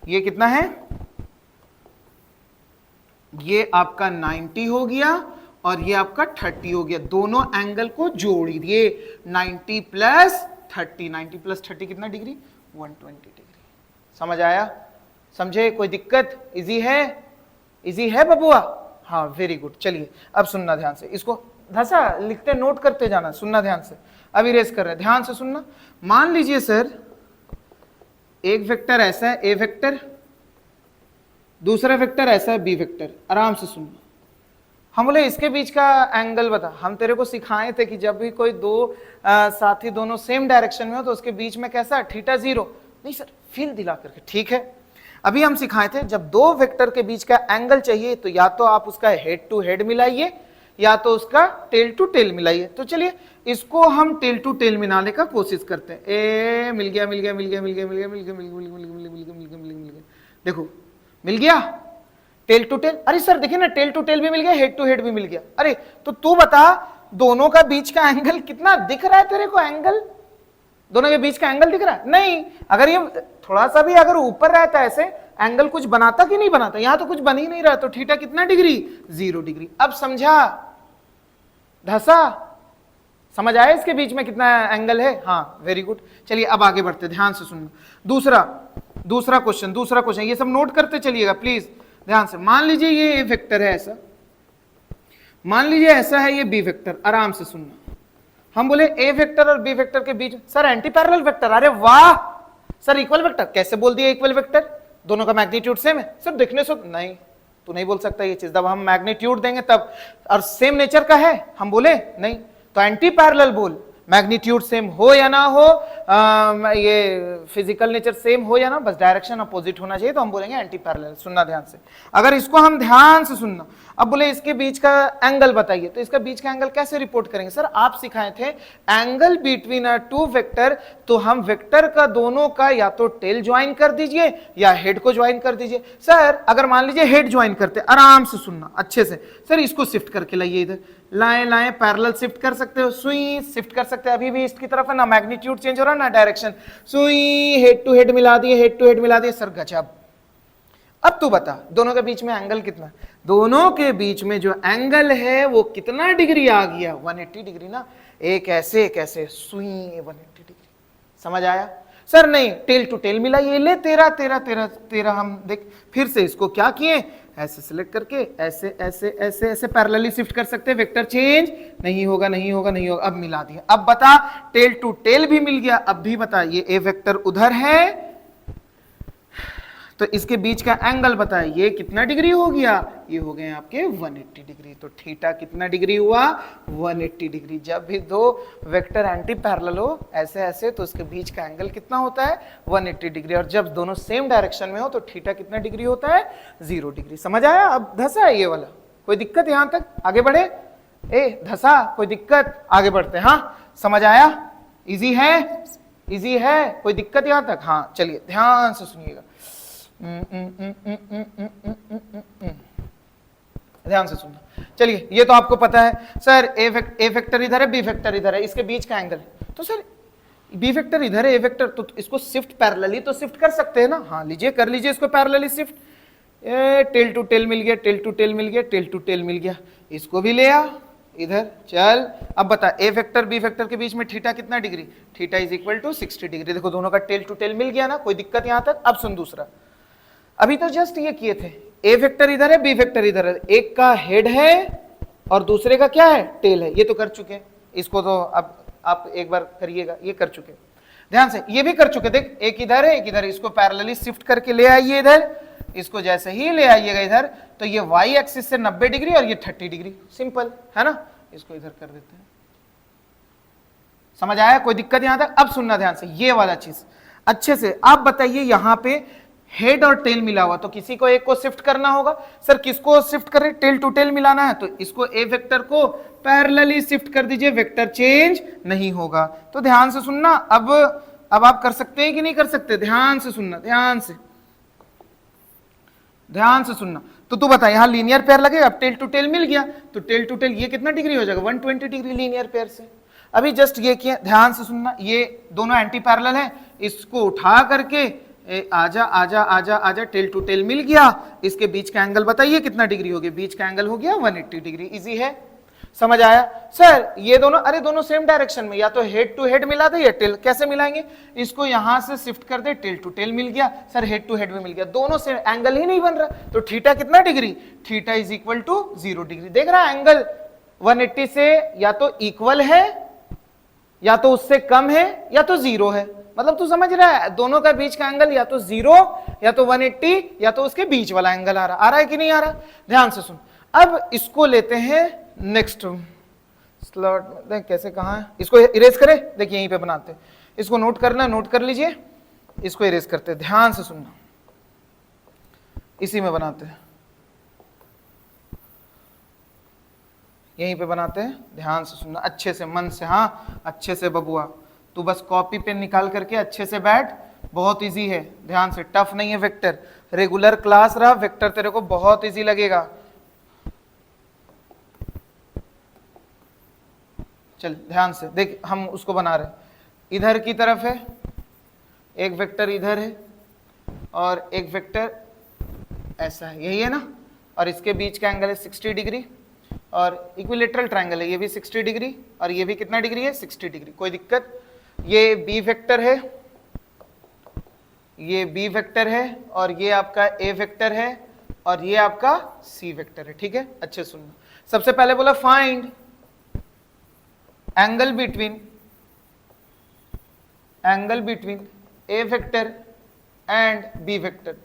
ये कितना है, ये आपका 90 हो गया और ये आपका 30 हो गया। दोनों एंगल को जोड़ दिए, 90 प्लस 30, 90 प्लस 30 कितना डिग्री, 120 डिग्री। समझ आया, समझे, कोई दिक्कत, इजी है, इजी है बबुआ, हाँ वेरी गुड। चलिए अब सुनना ध्यान से, इसको धसा लिखते नोट करते जाना, सुनना ध्यान से। अब इरेज कर रहे हैं, ध्यान से सुनना। मान लीजिए सर एक वेक्टर ऐसा है ए वेक्टर, दूसरा वेक्टर ऐसा है बी वेक्टर। आराम से सुनना। हम बोले इसके बीच का एंगल बता। हम तेरे को सिखाए थे कि जब भी कोई दो साथी दोनों सेम डायरेक्शन में हो तो उसके बीच में कैसा थीटा 0, नहीं सर फील दिला करके, ठीक है। अभी हम सिखाए थे जब दो वेक्टर के बीच का एंगल चाहिए तो या तो आप उसका हेड टू हेड मिलाइए या तो उसका टेल टू टेल मिलाइए। तो चलिए इसको हम टेल टू टेल मिलाने का कोशिश करते हैं। ए मिल गया, मिल गया, मिल गया, मिल गया, मिल गया, मिल गया, मिल गया, मिल गया, मिल गया, मिल गया, मिल गया, मिल गया, देखो मिल गया टेल टू टेल। अरे सर देखिए ना टेल टू टेल भी मिल गया, हेड टू हेड भी मिल गया। अरे तो तू बता दोनों का बीच का एंगल कितना दिख रहा है तेरे को, एंगल दोनों के बीच का एंगल दिख रहा है? नहीं। अगर ये थोड़ा सा भी अगर ऊपर रहता है ऐसे, एंगल कुछ बनाता कि नहीं बनाता? यहां तो कुछ बन ही नहीं रहा, तो थीटा कितना डिग्री, 0 डिग्री। अब समझा धसा, समझ आया इसके बीच में कितना एंगल है? हाँ वेरी गुड। चलिए अब आगे बढ़ते, ध्यान से सुनना। दूसरा क्वेश्चन, ये सब नोट करते चलिएगा प्लीज ध्यान से। मान लीजिए ये ए वेक्टर है ऐसा, मान लीजिए ऐसा है ये बी वेक्टर। आराम से सुनना। हम बोले ए वेक्टर और बी वेक्टर के बीच, सर एंटी पैरेलल वेक्टर। अरे वाह सर इक्वल वेक्टर कैसे बोल दिया? इक्वल वेक्टर, दोनों का मैग्नीट्यूड सेम है। सर देखने से नहीं, तू नहीं बोल सकता ये चीज, जब हम मैग्नीट्यूड देंगे तब, और सेम नेचर का है। हम बोले नहीं, तो एंटी पैरेलल बोल, मैग्नीट्यूड सेम हो या ना हो, ये फिजिकल नेचर सेम हो या ना, बस डायरेक्शन अपोजिट होना चाहिए, तो हम बोलेंगे एंटी पैरेलल। सुनना ध्यान से, अगर इसको हम ध्यान से सुनना। अब बोले इसके बीच का एंगल बताइए, तो इसका बीच का एंगल कैसे रिपोर्ट करेंगे? सर आप सिखाए थे angle between a two vector, तो हम वेक्टर का दोनों का या तो टेल ज्वाइन कर दीजिए या हेड को ज्वाइन कर दीजिए। सर अगर मान लीजिए हेड ज्वाइन करते, आराम से सुनना अच्छे से, सर इसको शिफ्ट करके लाइए इधर, लाएं पैरेलल शिफ्ट कर सकते हो, सुई शिफ्ट कर सकते हैं, अभी भी इसकी तरफ है ना, मैग्नीट्यूड चेंज हो रहा है ना, डायरेक्शन, सुई हेड टू हेड मिला दिए, हेड टू हेड मिला दिए। सर गजब। अब तू बता दोनों के बीच में एंगल कितना? दोनों के बीच में जो एंगल है वो कितना डिग्री आ गया? 180 डिग्री ना। एक ऐसे सुई 180 डिग्री। समझ आया? सर नहीं टेल टू टेल मिला, ये ले तेरा हम देख फिर से इसको क्या किए, ऐसे सिलेक्ट करके ऐसे ऐसे ऐसे ऐसे पैरेलली शिफ्ट कर सकते हैं, वेक्टर चेंज नहीं होगा, नहीं होगा, नहीं होगा। अब मिला दिया। अब बता टेल टू टेल भी मिल गया। अब भी बता ये ए वेक्टर उधर है तो इसके बीच का एंगल बताए, ये कितना डिग्री हो गया? ये हो गए आपके 180 डिग्री। तो थीटा कितना डिग्री हुआ? 180 डिग्री। जब भी दो वेक्टर एंटी पैरेलल हो ऐसे ऐसे तो उसके बीच का एंगल कितना होता है? 180 डिग्री। और जब दोनों सेम डायरेक्शन में हो तो थीटा कितना डिग्री होता है? 0 डिग्री। समझ आया? अब धसा है ये वाला, कोई दिक्कत यहां तक? आगे बढ़े? ए धसा कोई दिक्कत? आगे बढ़ते। हाँ समझ आया? इजी है, इजी है, कोई दिक्कत यहां तक? हाँ चलिए ध्यान से सुनिएगा, ध्यान से सुनना। चलिए ये तो आपको पता है सर ए वेक्टर इधर है, बी वेक्टर इधर है, इसके बीच का एंगल, तो सर बी वेक्टर इधर है, ए वेक्टर, तो इसको शिफ्ट पैरेलली तो शिफ्ट कर सकते हैं ना। हाँ लीजिए कर लीजिए इसको parallelly shift. Tail to tail मिल गया, टेल टू टेल मिल गया, टेल टू टेल मिल गया, इसको भी ले आ इधर। चल अब बता ए वेक्टर बी वेक्टर के बीच में थीटा कितना degree? Theta is equal to 60 degree. देखो दोनों का टेल टू टेल मिल गया ना, कोई दिक्कत यहां तक? अब सुन दूसरा, अभी तो जस्ट ये किए थे, ए वेक्टर इधर है, बी वेक्टर इधर है, एक का हेड है और दूसरे का क्या है? टेल है। ये तो कर चुके, इसको तो अब आप एक बार करिएगा, ये कर चुके ध्यान से, ये भी कर चुके। देख एक इधर है एक इधर, इसको पैरेलली शिफ्ट करके ले आइए इधर, इसको जैसे ही ले आइएगा इधर तो ये वाई एक्सिस से 90 डिग्री और ये 30 डिग्री, सिंपल है ना। इसको इधर कर देते हैं। समझ आया? कोई दिक्कत यहां तक? अब सुनना ध्यान से ये वाला चीज अच्छे से। आप बताइए यहां पे हेड और टेल मिला हुआ, तो किसी को एक को शिफ्ट करना होगा। सर किसको शिफ्ट करें? टेल टू टेल मिलाना है, तो इसको ए वेक्टर को पैरेलली शिफ्ट कर दीजिए, वेक्टर चेंज नहीं होगा। तो ध्यान से सुनना, अब आप कर सकते हैं कि नहीं कर सकते? ध्यान से सुनना, ध्यान से सुनना। तो तू बता, यहां लीनियर पेयर लगेगा, अब टेल टू टेल मिल गया, तो टेल टू टेल ये कितना डिग्री हो जाएगा? 120 डिग्री लीनियर पेयर से। अभी जस्ट ये किया, ध्यान से सुनना, ये दोनों एंटी पैरेलल है, इसको उठा करके आजा आजा आजा आजा, टेल टू टेल मिल गया। इसके बीच का एंगल बताइए कितना डिग्री हो गया? बीच का एंगल हो गया 180 डिग्री। इजी है, समझ आया? सर ये दोनों, अरे दोनों सेम डायरेक्शन में, या तो हेड टू हेड मिला दे या टेल, कैसे मिलाएंगे? इसको यहां से शिफ्ट कर दे, टेल टू टेल मिल गया। सर हेड टू हेड में मिल गया, दोनों सेम, एंगल ही नहीं बन रहा, तो थीटा कितना degree? Theta is equal to 0 degree. देख रहा है एंगल 180 से या तो इक्वल है, या तो उससे कम है, या तो 0 है। मतलब तू समझ रहा है, दोनों का बीच का एंगल या तो 0, या तो 180, या तो उसके बीच वाला एंगल आ रहा है कि नहीं आ रहा? ध्यान से सुन। अब इसको लेते हैं नेक्स्ट स्लॉट में, देख कैसे, कहां है? इसको इरेज करें, देखिए यहीं पे बनाते हैं, इसको नोट करना, नोट कर लीजिए, इसको इरेज करते हैं, ध्यान से सुनना, इसी में बनाते हैं, यहीं पे बनाते हैं, ध्यान से सुनना, अच्छे से, मन से, हाँ अच्छे से बबुआ, तू बस कॉपी पेन निकाल करके अच्छे से बैठ, बहुत इजी है, ध्यान से, टफ नहीं है वेक्टर, रेगुलर क्लास रहा, वेक्टर तेरे को बहुत इजी लगेगा। चल ध्यान से देख, हम उसको बना रहे, इधर की तरफ है एक वेक्टर, इधर है, और एक वेक्टर ऐसा है, यही है ना, और इसके बीच का एंगल है 60 डिग्री, और इक्विलेटरल ट्रायंगल है, ये भी 60 डिग्री, और ये भी कितना डिग्री है? 60 डिग्री। कोई दिक्कत? ये बी वेक्टर है, ये बी वेक्टर है, और ये आपका ए वेक्टर है, और ये आपका सी वेक्टर है, ठीक है? अच्छे सुनना, सबसे पहले बोला find angle between A vector and B vector.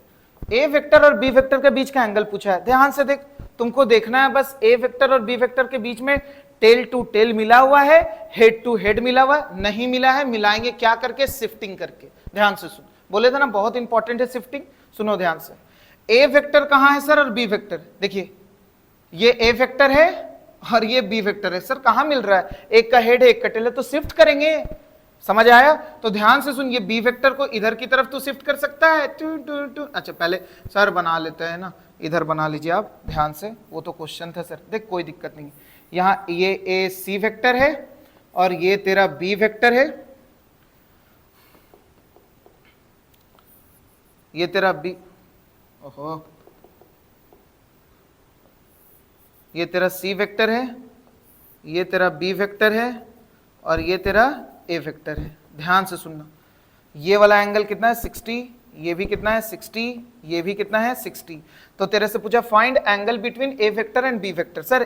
A vector और बी वेक्टर के बीच का एंगल पूछा है, ध्यान से देख, तुमको देखना है बस ए वेक्टर और बी वेक्टर के बीच में टेल टू टेल मिला हुआ है, हेड टू हेड मिला हुआ है, नहीं मिला है, मिलाएंगे क्या करके? शिफ्टिंग करके। ध्यान से सुन, बोले थे ना बहुत इंपॉर्टेंट है शिफ्टिंग, सुनो ध्यान से। ए वेक्टर कहां है सर और बी वेक्टर? देखिए ये ए वेक्टर है और ये बी वेक्टर है, सर कहां मिल रहा है? एक का हेड है एक का टेल है, तो शिफ्ट करेंगे, समझ आया? तो ध्यान से सुन, ये बी वेक्टर को इधर की तरफ तो शिफ्ट कर सकता है, अच्छा पहले सर बना लेते हैं ना, इधर बना लीजिए आप ध्यान से, वो तो क्वेश्चन था सर, देख कोई दिक्कत नहीं, यहाँ ये ए सी वेक्टर है और ये तेरा बी वेक्टर है, ये तेरा बी, ओहो, ये तेरा सी वेक्टर है, ये तेरा बी वेक्टर है, और ये तेरा ए वेक्टर है। ध्यान से सुनना, ये वाला एंगल कितना है? 60, ये भी कितना है? 60, ये भी कितना है? 60। तो तेरे से पूछा find angle between A vector and B vector. Sir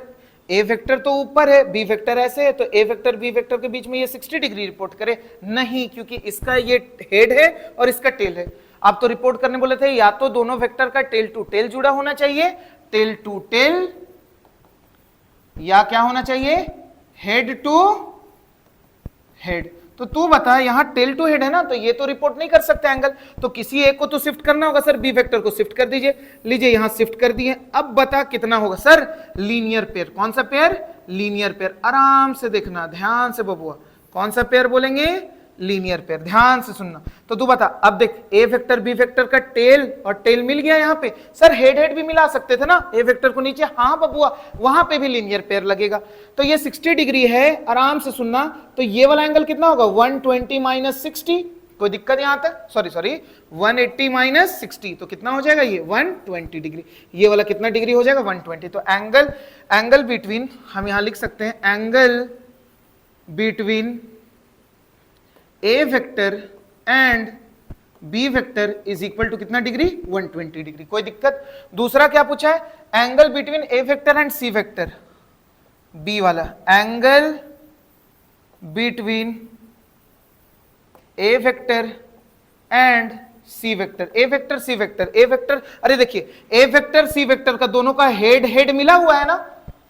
A vector तो ऊपर है, बी वेक्टर ऐसे है, तो ए वेक्टर बी वेक्टर के बीच में ये 60 डिग्री रिपोर्ट करे? नहीं, क्योंकि इसका ये हेड है और इसका टेल है। आप तो रिपोर्ट करने बोले थे, या तो दोनों वेक्टर का टेल टू टेल जुड़ा होना चाहिए, टेल टू टेल, या क्या होना चाहिए? Head to head. तो तू बता, यहां टेल टू हेड है ना, तो ये तो रिपोर्ट नहीं कर सकते एंगल, तो किसी एक को तो शिफ्ट करना होगा। सर बी वेक्टर को शिफ्ट कर दीजिए, लीजिए यहां शिफ्ट कर दिए। अब बता कितना होगा? Sir linear pair. कौन सा पेयर? Linear pair. आराम से देखना, ध्यान से बबुआ, कौन सा पेयर बोलेंगे? Linear pair. ध्यान से सुनना, तो तू बता, अब देख ए वेक्टर बी वेक्टर का टेल और टेल मिल गया यहाँ पे। सर हेड हेड भी मिला सकते थे ना, ए वेक्टर को नीचे, हाँ बबुआ, वहां पे भी लीनियर पेयर लगेगा। तो ये 60 डिग्री है, आराम से सुनना, तो ये वाला एंगल कितना होगा? 120 माइनस 60। कोई दिक्कत यहां तक? सॉरी 180 माइनस 60, तो कितना हो जाएगा? ये 120 डिग्री। ये वाला कितना डिग्री हो जाएगा? 120। तो एंगल बिटवीन, हम यहां लिख सकते हैं angle between A vector and B vector is equal to कितना डिग्री? 120 डिग्री। कोई दिक्कत? दूसरा क्या पूछा है? Angle between A vector and C vector, B वाला angle between A vector and C vector, A vector C vector, A vector, अरे देखिए ए वेक्टर सी वेक्टर का दोनों का हेड हेड मिला हुआ है ना,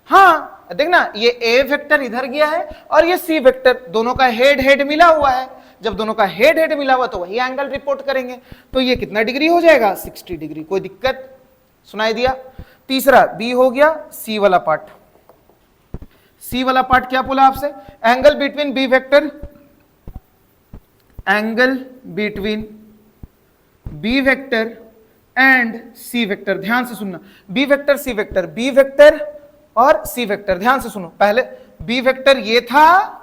हाँ देखना, ये ए वेक्टर इधर गया है और ये सी वेक्टर, दोनों का हेड हेड मिला हुआ है, जब दोनों का हेड हेड मिला हुआ तो वही एंगल रिपोर्ट करेंगे। तो ये कितना डिग्री हो जाएगा, 60 डिग्री। कोई दिक्कत, सुनाई दिया। तीसरा बी हो गया, सी वाला पार्ट। सी वाला पार्ट क्या बोला आपसे, angle between B vector, angle between B vector and C vector. ध्यान से सुनना, B vector C vector, B vector और सी वेक्टर। ध्यान से सुनो, पहले बी वेक्टर ये था,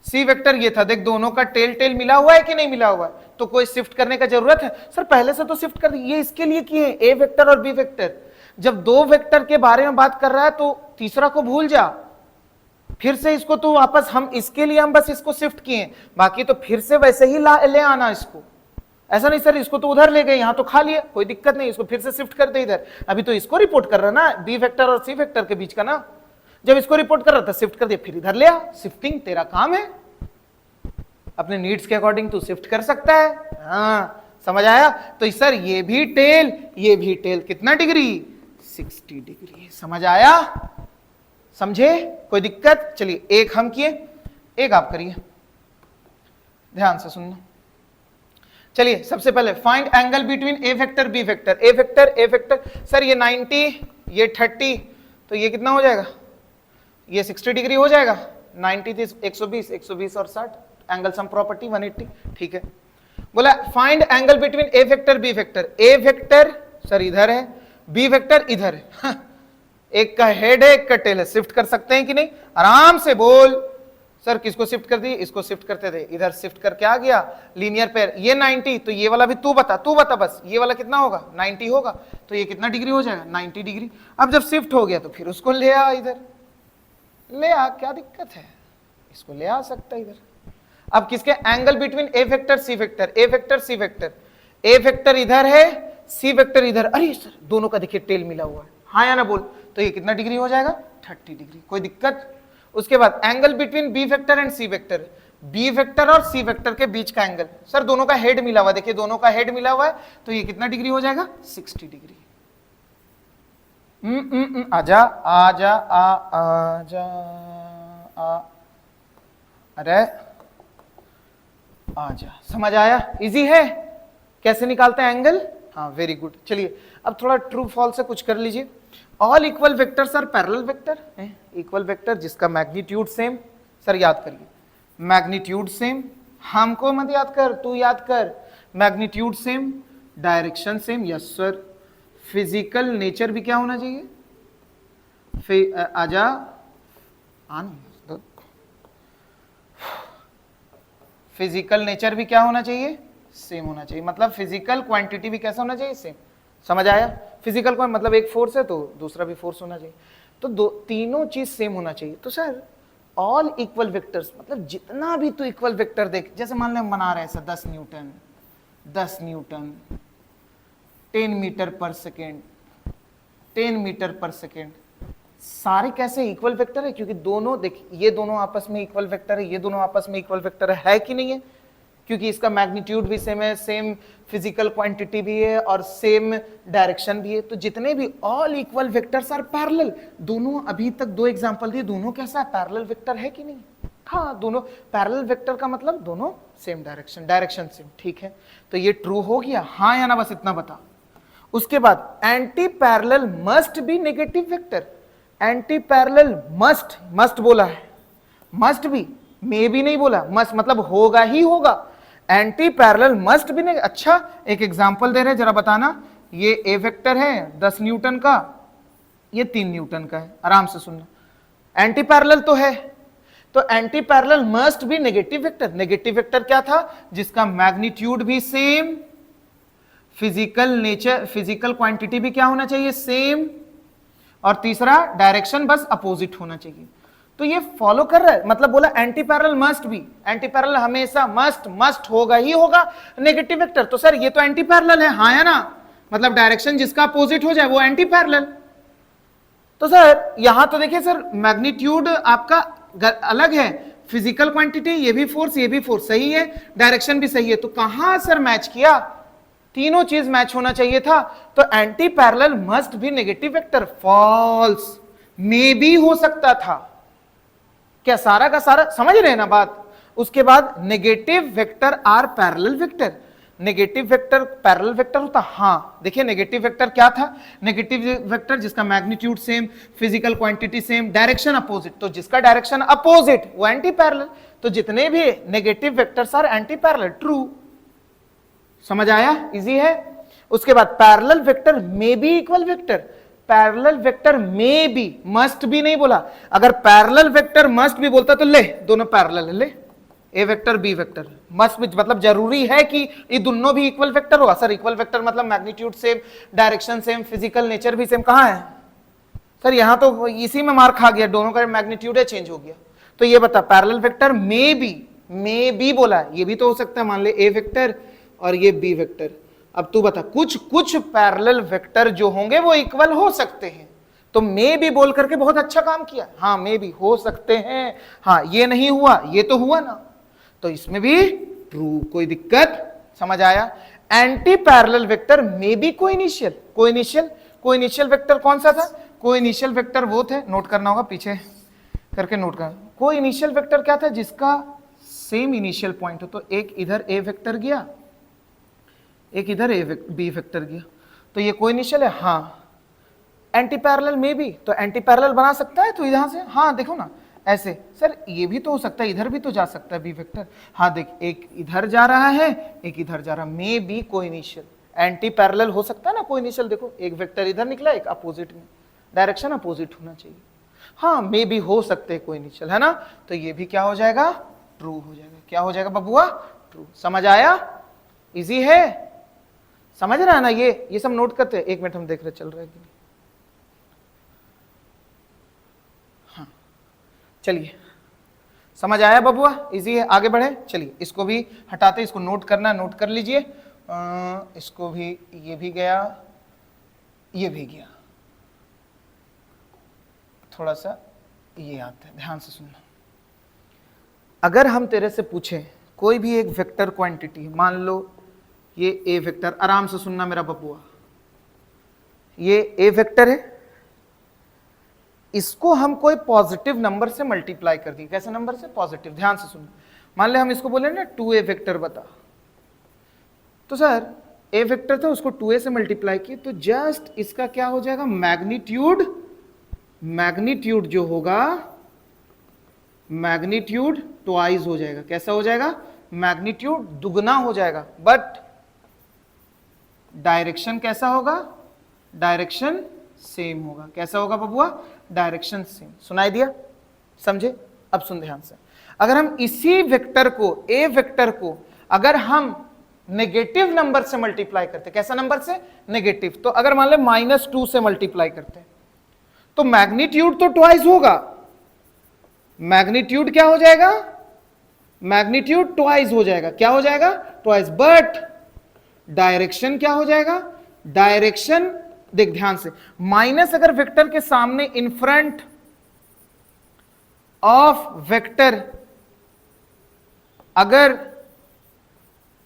सी वेक्टर ये था। देख दोनों का टेल टेल मिला हुआ है कि नहीं मिला हुआ है, तो कोई शिफ्ट करने का जरूरत है? सर पहले से तो शिफ्ट कर दी, ये इसके लिए किए ए वेक्टर और बी वेक्टर। जब दो वेक्टर के बारे में बात कर रहा है तो तीसरा को भूल जा, फिर से इसको तो वापस हम इसके लिए हम बस इसको शिफ्ट किए, बाकी तो फिर से वैसे ही ले आना इसको। ऐसा नहीं सर इसको तो उधर ले गए, यहां तो खा लिया, कोई दिक्कत नहीं, इसको फिर से शिफ्ट कर दे इधर। अभी तो इसको रिपोर्ट कर रहा ना, बी वेक्टर और सी वेक्टर के बीच का ना, जब इसको रिपोर्ट कर रहा था शिफ्ट कर दिया, फिर इधर ले आ। शिफ्टिंग तेरा काम है, अपने नीड्स के अकॉर्डिंग तू शिफ्ट कर सकता है। हाँ समझ आया? तो सर ये भी टेल कितना डिग्री, 60 डिग्री। समझ आया? समझे? कोई दिक्कत? चलिए एक हम किए, एक आप करिए, ध्यान से सुनना। चलिए सबसे पहले find angle between A vector B vector. A vector sir ये 90 ये 30, तो ये कितना हो जाएगा, ये 60 डिग्री हो जाएगा। 90 थी 120 और 60, एंगल सम प्रॉपर्टी 180। ठीक है, बोला find angle between A vector B vector. A vector sir इधर है, बी वेक्टर इधर है। एक का हेड है एक का टेल है, शिफ्ट कर सकते हैं कि नहीं? आराम से बोल। सर किसको शिफ्ट कर दी, इसको शिफ्ट करते थे, इधर शिफ्ट करके आ गया लीनियर पेयर। ये 90, तो ये वाला भी तू बता बस, ये वाला कितना होगा, 90 होगा, तो ये कितना डिग्री हो जाएगा, 90 डिग्री। अब जब शिफ्ट हो गया तो फिर उसको ले आ, इधर ले आ, क्या दिक्कत है, इसको ले आ सकता है इधर। अब किसके angle between A vector C vector, A vector C vector, A vector इधर है सी वेक्टर इधर। अरे सर दोनों का देखिए टेल मिला हुआ है, हाँ या ना बोल, तो ये कितना डिग्री हो जाएगा, 30 डिग्री। कोई दिक्कत? उसके बाद angle between B vector and C vector, B vector और सी वेक्टर के बीच का एंगल। सर दोनों का हेड मिला हुआ, देखिए दोनों का हेड मिला हुआ है, तो ये कितना डिग्री हो जाएगा, 60 डिग्री। आजा आजा आजा आ, अरे आजा। समझ आया? इजी है, कैसे निकालते हैं एंगल? हाँ वेरी गुड। चलिए अब थोड़ा ट्रू फॉल्स से कुछ कर लीजिए। All equal vectors are parallel vector. Equal vector जिसका मैग्नीट्यूड सेम, सर याद करिए मैग्नीट्यूड सेम, हमको मत याद कर, तू याद कर। Magnitude same, direction same, yes sir. Physical nature भी क्या होना चाहिए, आजा फिजिकल नेचर भी क्या होना चाहिए, सेम होना चाहिए। मतलब फिजिकल क्वांटिटी भी कैसा होना चाहिए, सेम। समझ आया? फिजिकल क्वांटिटी मतलब एक फोर्स है तो दूसरा भी फोर्स होना चाहिए, तो तीनों चीज सेम होना चाहिए। तो सर ऑल इक्वल वेक्टर्स मतलब जितना भी तू इक्वल वेक्टर देख, जैसे मान ले हम बना रहे हैं सर 10 न्यूटन 10 मीटर पर सेकेंड 10 मीटर पर सेकेंड, सारे कैसे इक्वल वेक्टर है, क्योंकि दोनों देख, ये दोनों आपस में इक्वल वेक्टर है, ये दोनों आपस में इक्वल वेक्टर है कि नहीं है? क्योंकि इसका मैग्नीट्यूड भी सेम है, सेम फिजिकल क्वांटिटी भी है और सेम डायरेक्शन भी है। तो जितने भी all equal vectors are parallel, दोनों अभी तक दो एग्जांपल दिए, दोनों कैसा है, पैरेलल वेक्टर है कि नहीं? हाँ दोनों पैरेलल वेक्टर का मतलब दोनों सेम डायरेक्शन सेम। ठीक है, तो ये ट्रू हो गया, हाँ या ना, बस इतना बता। उसके बाद anti parallel must be negative vector. Anti parallel must बोला है, मस्ट भी, मे भी नहीं बोला, मस्ट मतलब होगा ही होगा। एंटी पैरेलल मस्ट भी नहीं। अच्छा एक एग्जांपल दे रहे, जरा बताना। ये ए वेक्टर है 10 न्यूटन का, ये 3 न्यूटन का है, आराम से सुनना। एंटी पैरेलल तो है, तो anti parallel must be negative vector. Negative vector क्या था, जिसका मैग्नीट्यूड भी same, physical nature physical quantity भी क्या होना चाहिए, सेम, और तीसरा डायरेक्शन बस अपोजिट होना चाहिए। तो ये फॉलो कर रहा है, मतलब बोला anti parallel must be, anti parallel हमेशा मस्ट होगा ही होगा नेगेटिव वेक्टर। तो सर ये तो एंटी पैरेलल है, हाँ या ना, मतलब डायरेक्शन जिसका अपोजिट हो जाए वो एंटी पैरेलल। तो सर यहां तो देखिए सर मैग्नीट्यूड आपका अलग है, फिजिकल क्वांटिटी ये भी फोर्स सही है, डायरेक्शन भी सही है, तो कहां सर मैच किया, तीनों चीज मैच होना चाहिए था। तो एंटी पैरेलल मस्ट भी नेगेटिव वेक्टर, फॉल्स। मे भी हो सकता था, क्या सारा का सारा समझ रहे हैं ना बात? उसके बाद negative vector are parallel vector, negative vector parallel vector होता, हाँ देखिए नेगेटिव वेक्टर क्या था, नेगेटिव वेक्टर जिसका magnitude same, physical quantity same, direction opposite, तो जिसका डायरेक्शन अपोजिट वो एंटी पैरेलल, तो जितने भी negative vectors are anti parallel, true. समझ आया, इजी है। उसके बाद पैरेलल वेक्टर में बी इक्वल वेक्टर, पैरेलल वेक्टर में बी, मस्ट भी नहीं बोला, अगर पैरेलल वेक्टर मस्ट भी बोलता तो ले दोनों पैरेलल है, ले ए वेक्टर बी वेक्टर, मस्ट भी मतलब जरूरी है कि ये दोनों भी इक्वल वेक्टर होगा। सर इक्वल वेक्टर मतलब magnitude same, direction same, physical nature भी सेम, कहां है सर, यहां तो इसी में मार खा गया, दोनों का मैग्नीट्यूड है चेंज हो गया। तो ये बता पैरेलल वेक्टर में बी बोला है, ये भी तो हो सकता है, मान ले ए वेक्टर और ये बी वेक्टर। अब तू बता कुछ पैरेलल वेक्टर जो होंगे वो इक्वल हो सकते हैं, तो मे भी बोल करके बहुत अच्छा काम किया, हाँ मे भी हो सकते हैं, हाँ ये नहीं हुआ ये तो हुआ ना, तो इसमें भी ट्रू, कोई दिक्कत, समझ आया। एंटी पैरेलल वेक्टर में बी कोइनिशियल, कोइनिशियल वेक्टर कौन सा था, कोइनिशियल वेक्टर वो थे, नोट करना होगा पीछे करके नोट करना, कोइनिशियल वेक्टर क्या था, जिसका सेम इनिशियल पॉइंट हो, तो एक इधर ए वेक्टर गया एक इधर बी वेक्टर गया, तो ये कोइनिशियल है, हाँ। एंटी पैरेलल में भी, तो एंटी पैरेलल बना सकता है, तो यहां से हाँ देखो ना ऐसे, सर ये भी तो हो सकता है, इधर भी तो जा सकता है बी वेक्टर, हाँ देख एक इधर जा रहा है एक इधर जा रहा है, में बी कोइनिशियल, एंटी पैरेलल हो सकता है ना कोइनिशियल, देखो एक वेक्टर इधर निकला एक अपोजिट में, डायरेक्शन अपोजिट होना चाहिए, हाँ मे भी हो सकते हैं कोइनिशियल, है ना, तो ये भी क्या हो जाएगा, ट्रू हो जाएगा, क्या हो जाएगा बबुआ, ट्रू। समझ आया, इजी है, समझ रहा है ना, ये सब नोट करते हैं, एक मिनट हम देख रहे चल रहा है कि नहीं, हाँ चलिए समझ आया बबुआ, इजी है, आगे बढ़े, चलिए इसको भी हटाते, इसको नोट करना, नोट कर लीजिए, इसको भी, ये भी गया ये भी गया, थोड़ा सा ये आता है, ध्यान से सुनना। अगर हम तेरे से पूछें कोई भी एक वेक्टर क्वांटिटी, मान लो ये ए वेक्टर, आराम से सुनना मेरा बबुआ, ये ए वेक्टर है, इसको हम कोई पॉजिटिव नंबर से मल्टीप्लाई कर दिए, कैसे नंबर से, पॉजिटिव, ध्यान से सुनना। मान ले हम इसको बोले ना 2a वेक्टर बता, तो सर ए वेक्टर था उसको 2a से मल्टीप्लाई किए, तो जस्ट इसका क्या हो जाएगा, मैग्नीट्यूड जो होगा, मैग्नीट्यूड ट्वाइस हो जाएगा, कैसा हो जाएगा, मैग्नीट्यूड दुगना हो जाएगा, बट डायरेक्शन कैसा होगा, डायरेक्शन सेम होगा, कैसा होगा बबुआ, डायरेक्शन सेम। सुनाई दिया, समझे, अब सुन ध्यान से, अगर हम इसी वेक्टर को, ए वेक्टर को अगर हम नेगेटिव नंबर से मल्टीप्लाई करते, कैसा नंबर से, नेगेटिव, तो अगर मान ले -2 से मल्टीप्लाई करते तो मैग्नीट्यूड तो ट्वाइस होगा, मैग्नीट्यूड क्या हो जाएगा, मैग्नीट्यूड ट्वाइस हो जाएगा, क्या हो जाएगा, ट्वाइस, बट डायरेक्शन क्या हो जाएगा, डायरेक्शन देख ध्यान से, माइनस अगर वेक्टर के सामने इन फ्रंट ऑफ वेक्टर अगर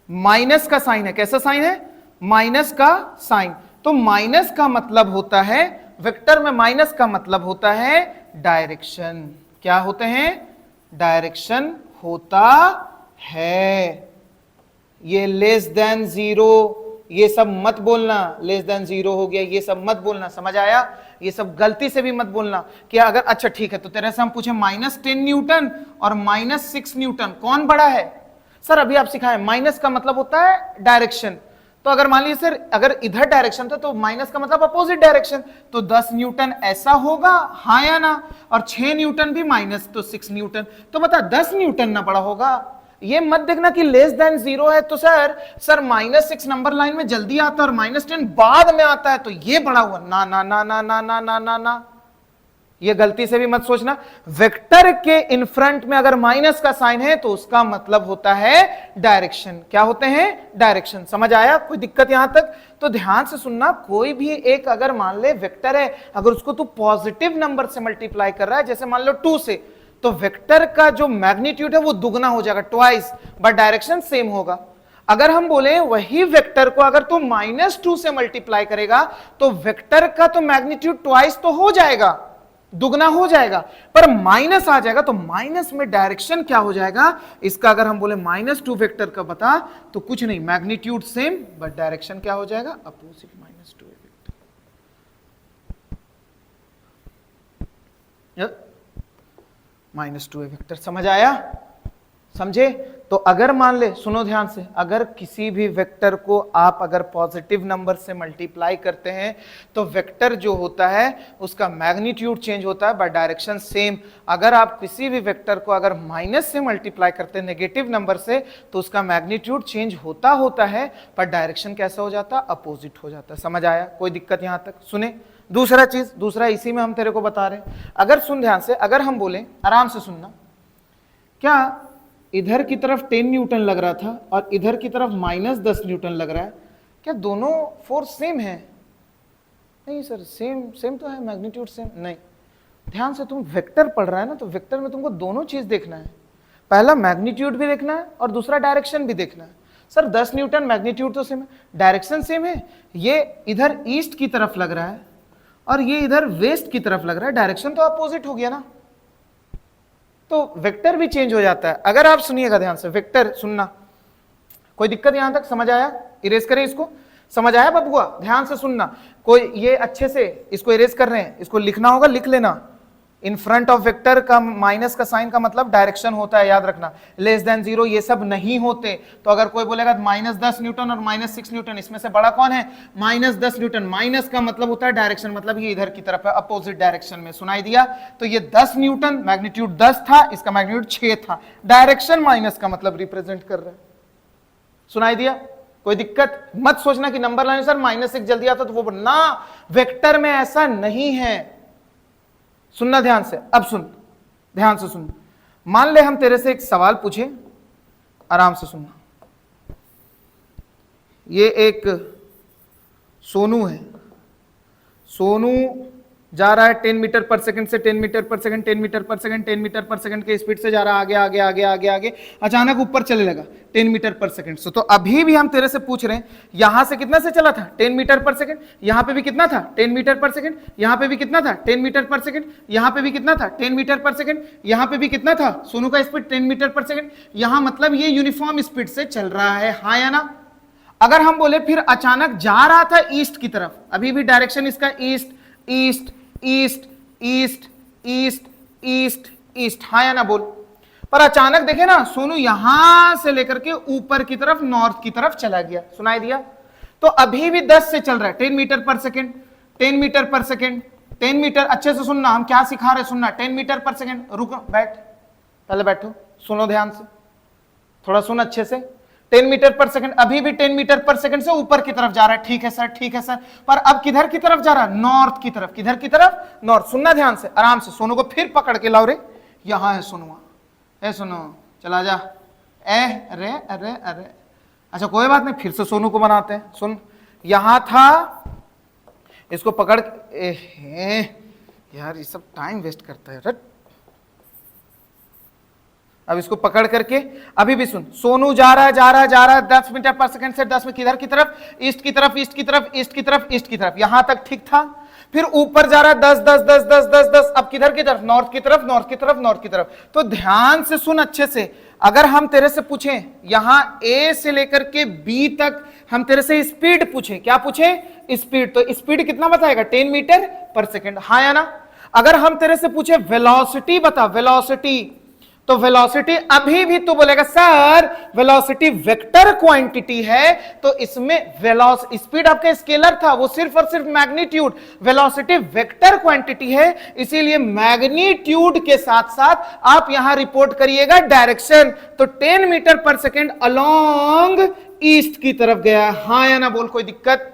माइनस का साइन है, कैसा साइन है, माइनस का साइन, तो माइनस का मतलब होता है, वेक्टर में माइनस का मतलब होता है डायरेक्शन, क्या होते हैं, डायरेक्शन होता है। ये लेस देन 0 ये सब मत बोलना, लेस देन 0 हो गया ये सब मत बोलना, समझ आया, ये सब गलती से भी मत बोलना कि अगर, अच्छा ठीक है, तो तेरे से हम पूछे -10 न्यूटन और -6 न्यूटन कौन बड़ा है, सर अभी आप सिखाएं, माइनस का मतलब होता है डायरेक्शन, तो अगर मान लीजिए सर अगर इधर डायरेक्शन था तो माइनस का मतलब अपोजिट डायरेक्शन, तो 10 न्यूटन ऐसा होगा, हाँ या ना, और 6 न्यूटन भी माइनस, तो 6 न्यूटन, तो बता 10 न्यूटन ना बड़ा होगा। ये मत देखना कि लेस देन 0 है तो सर -6 नंबर लाइन में जल्दी आता है और -10 बाद में आता है तो ये बड़ा हुआ, ना ना ना ना ना ना ना ना ना, ये गलती से भी मत सोचना। वेक्टर के इन फ्रंट में अगर माइनस का साइन है तो उसका मतलब होता है डायरेक्शन, क्या होते हैं, डायरेक्शन। समझ आया, कोई दिक्कत यहां तक? तो ध्यान से सुनना, कोई भी एक अगर मान ले वेक्टर है, अगर उसको तू पॉजिटिव नंबर से मल्टीप्लाई कर रहा है, जैसे मान लो 2 से, तो वेक्टर का जो मैग्नीट्यूड है वो दुगना हो जाएगा, ट्वाइस, बट डायरेक्शन सेम होगा। अगर हम बोले वही वेक्टर को अगर तू -2 से मल्टीप्लाई करेगा तो वेक्टर का तो मैग्नीट्यूड ट्वाइस तो हो जाएगा, दुगना हो जाएगा, पर माइनस आ जाएगा तो माइनस में डायरेक्शन क्या हो जाएगा इसका, अगर हम बोले -2 वेक्टर का बता तो कुछ नहीं, मैग्नीट्यूड सेम बट डायरेक्शन क्या हो जाएगा, अपोजिट -2 वेक्टर। -2 वेक्टर समझ आया, समझे? तो अगर मान ले, सुनो ध्यान से, अगर किसी भी वेक्टर को आप अगर पॉजिटिव नंबर से मल्टीप्लाई करते हैं तो वेक्टर जो होता है उसका मैग्नीट्यूड चेंज होता है बट डायरेक्शन सेम। अगर आप किसी भी वेक्टर को अगर माइनस से मल्टीप्लाई करते हैं नेगेटिव नंबर से तो उसका मैग्नीट्यूड चेंज होता है पर डायरेक्शन कैसा हो जाता है, अपोजिट हो जाता है। समझ आया? कोई दिक्कत यहां तक? सुने दूसरा इसी में हम तेरे को बता रहे हैं। अगर सुन ध्यान से, अगर हम बोले, आराम से सुनना, क्या इधर की तरफ 10 न्यूटन लग रहा था और इधर की तरफ -10 न्यूटन लग रहा है, क्या दोनों फोर्स सेम है? नहीं सर, सेम तो है, मैग्नीट्यूड सेम नहीं। ध्यान से, तुम वेक्टर पढ़ रहा है ना, तो वेक्टर में तुमको दोनों चीज देखना है, पहला मैग्नीट्यूड भी देखना है और दूसरा डायरेक्शन भी देखना है। सर 10 न्यूटन मैग्नीट्यूड तो सेम है, डायरेक्शन सेम है, ये इधर ईस्ट की तरफ लग रहा है और ये इधर वेस्ट की तरफ लग रहा है, डायरेक्शन तो अपोजिट हो गया ना, तो वेक्टर भी चेंज हो जाता है। अगर आप सुनिएगा ध्यान से, वेक्टर सुनना, कोई दिक्कत यहां तक? समझ आया? इरेज करें इसको, समझ आया बबुआ? ध्यान से सुनना, कोई ये अच्छे से इसको इरेज कर रहे हैं, इसको लिखना होगा, लिख लेना। इन फ्रंट ऑफ वेक्टर का माइनस का साइन का मतलब डायरेक्शन होता है, याद रखना। लेस देन 0 ये सब नहीं होते। तो अगर कोई बोलेगा -10 न्यूटन और -6 न्यूटन, इसमें से बड़ा कौन है? -10 न्यूटन। माइनस का मतलब होता है डायरेक्शन, मतलब ये इधर की तरफ है, अपोजिट डायरेक्शन में। सुनाई दिया? तो ये 10 न्यूटन, मैग्नीट्यूड 10 था, इसका मैग्नीट्यूड 6 था, डायरेक्शन माइनस का मतलब रिप्रेजेंट कर रहा है। सुनाई दिया? कोई दिक्कत? मत सोचना कि नंबर लाने सर -1 जल्दी आता तो वो ना, वेक्टर में ऐसा नहीं है। सुनना ध्यान से, अब सुन, ध्यान से सुन। मान ले हम तेरे से एक सवाल पूछे, आराम से सुनना। ये एक सोनू है, सोनू जा रहा है 10 मीटर पर सेकंड से 10 मीटर पर सेकंड, 10 मीटर पर सेकंड, 10 मीटर पर सेकंड के स्पीड से जा रहा है, आगे आगे आगे आगे आगे, अचानक ऊपर चले लगा 10 मीटर पर सेकंड से। तो अभी भी हम तेरे से पूछ रहे हैं, यहां से कितना से चला था? 10 मीटर पर सेकंड। यहां पे भी कितना था? 10 मीटर पर सेकंड। यहां पे भी कितना था? 10 मीटर पर सेकंड। यहां पे भी कितना था? 10 मीटर पर सेकंड। यहां पे भी कितना था? सोनू का स्पीड 10 मीटर पर सेकंड। यहां मतलब ये यूनिफॉर्म स्पीड से चल रहा है, हाँ या ना? अगर हम बोले फिर अचानक जा रहा था ईस्ट की तरफ, अभी भी डायरेक्शन इसका east east east east east east east, हाँ या ना बोल? पर अचानक देखे ना, सोनू यहां से लेकर के ऊपर की तरफ, नॉर्थ की तरफ चला गया। सुनाई दिया? तो अभी भी 10 से चल रहा है, 10 मीटर पर सेकंड, 10 मीटर पर सेकंड, 10 मीटर। अच्छे से सुनना, हम क्या सिखा रहे, सुनना। 10 मीटर पर सेकंड, रुको, बैठ, पहले बैठो, सुनो ध्यान से, थोड़ा सुन अच्छे से। 10 मीटर पर सेकंड, अभी भी 10 मीटर पर सेकंड से ऊपर की तरफ जा रहा है। ठीक है सर, ठीक है सर, पर अब किधर की तरफ जा रहा है? नॉर्थ की तरफ। किधर की तरफ? नॉर्थ। सुनना ध्यान से, आराम से। सोनू को फिर पकड़ के लाओ रे, यहां है सोनुआ, ए सोनू चला जा, अरे अरे अरे, अच्छा कोई बात नहीं, फिर से सोनू को बनाते हैं। सुन, यहां था, इसको पकड़ के, यार ये सब टाइम वेस्ट करता है, रट। अब इसको पकड़ करके, अभी भी सुन, सोनू जा रहा है 10 मीटर पर सेकंड से 10 में किधर की तरफ? ईस्ट की तरफ, ईस्ट की तरफ, ईस्ट की तरफ, ईस्ट की तरफ। यहां तक ठीक था। फिर ऊपर जा रहा है 10 10 10 10 10 10, अब किधर की तरफ? नॉर्थ की तरफ, नॉर्थ की तरफ, नॉर्थ की तरफ। तो ध्यान से सुन अच्छे से, अगर हम तेरे से पूछें यहां ए से लेकर के बी तक, हम तेरे से स्पीड पूछें, क्या पूछे? स्पीड, तो स्पीड कितना बताएगा? 10 मीटर पर सेकंड, हाँ या ना? अगर हम तेरे से पूछे वेलोसिटी बता, वेलोसिटी, तो वेलोसिटी अभी भी तू बोलेगा सर वेलोसिटी वेक्टर क्वांटिटी है, तो इसमें स्पीड आपका स्केलर था, वो सिर्फ और सिर्फ मैग्नीट्यूड। वेलोसिटी वेक्टर क्वांटिटी है, इसीलिए मैग्नीट्यूड के साथ साथ आप यहां रिपोर्ट करिएगा डायरेक्शन। तो 10 मीटर पर सेकेंड अलोंग ईस्ट की तरफ गया, हाँ या ना बोल? कोई दिक्कत?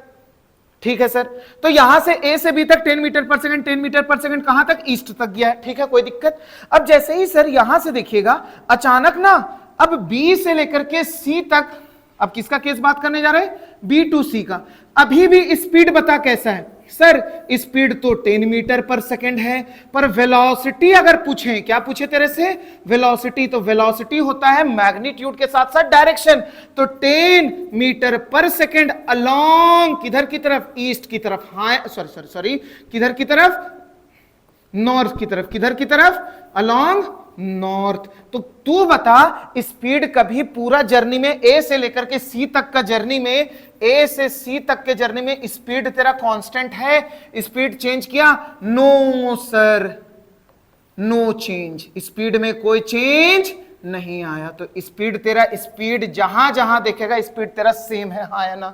ठीक है सर। तो यहां से ए से बी तक 10 मीटर पर सेकंड, 10 मीटर पर सेकंड, कहां तक? ईस्ट तक गया है। ठीक है, कोई दिक्कत? अब जैसे ही सर यहां से देखिएगा, अचानक ना, अब बी से लेकर के सी तक, अब किसका केस बात करने जा रहे हैं? बी टू सी का। अभी भी स्पीड बता कैसा है? सर स्पीड तो 10 मीटर पर सेकंड है, पर वेलोसिटी अगर पूछें, क्या पूछे तेरे से? वेलोसिटी। तो वेलोसिटी होता है मैग्नीट्यूड के साथ साथ डायरेक्शन। तो 10 मीटर पर सेकंड अलोंग किधर की तरफ? ईस्ट की तरफ। हाँ, सॉरी, किधर की तरफ? नॉर्थ की तरफ। किधर की तरफ? Along north. तो तू बता स्पीड कभी पूरा जर्नी में ए से लेकर के सी तक का जर्नी में, ए से सी तक के जर्नी में स्पीड तेरा कांस्टेंट है? स्पीड चेंज किया? No sir, no change. Speed में कोई चेंज नहीं आया। तो स्पीड तेरा, स्पीड जहां जहां देखेगा स्पीड तेरा सेम है, हाँ या ना?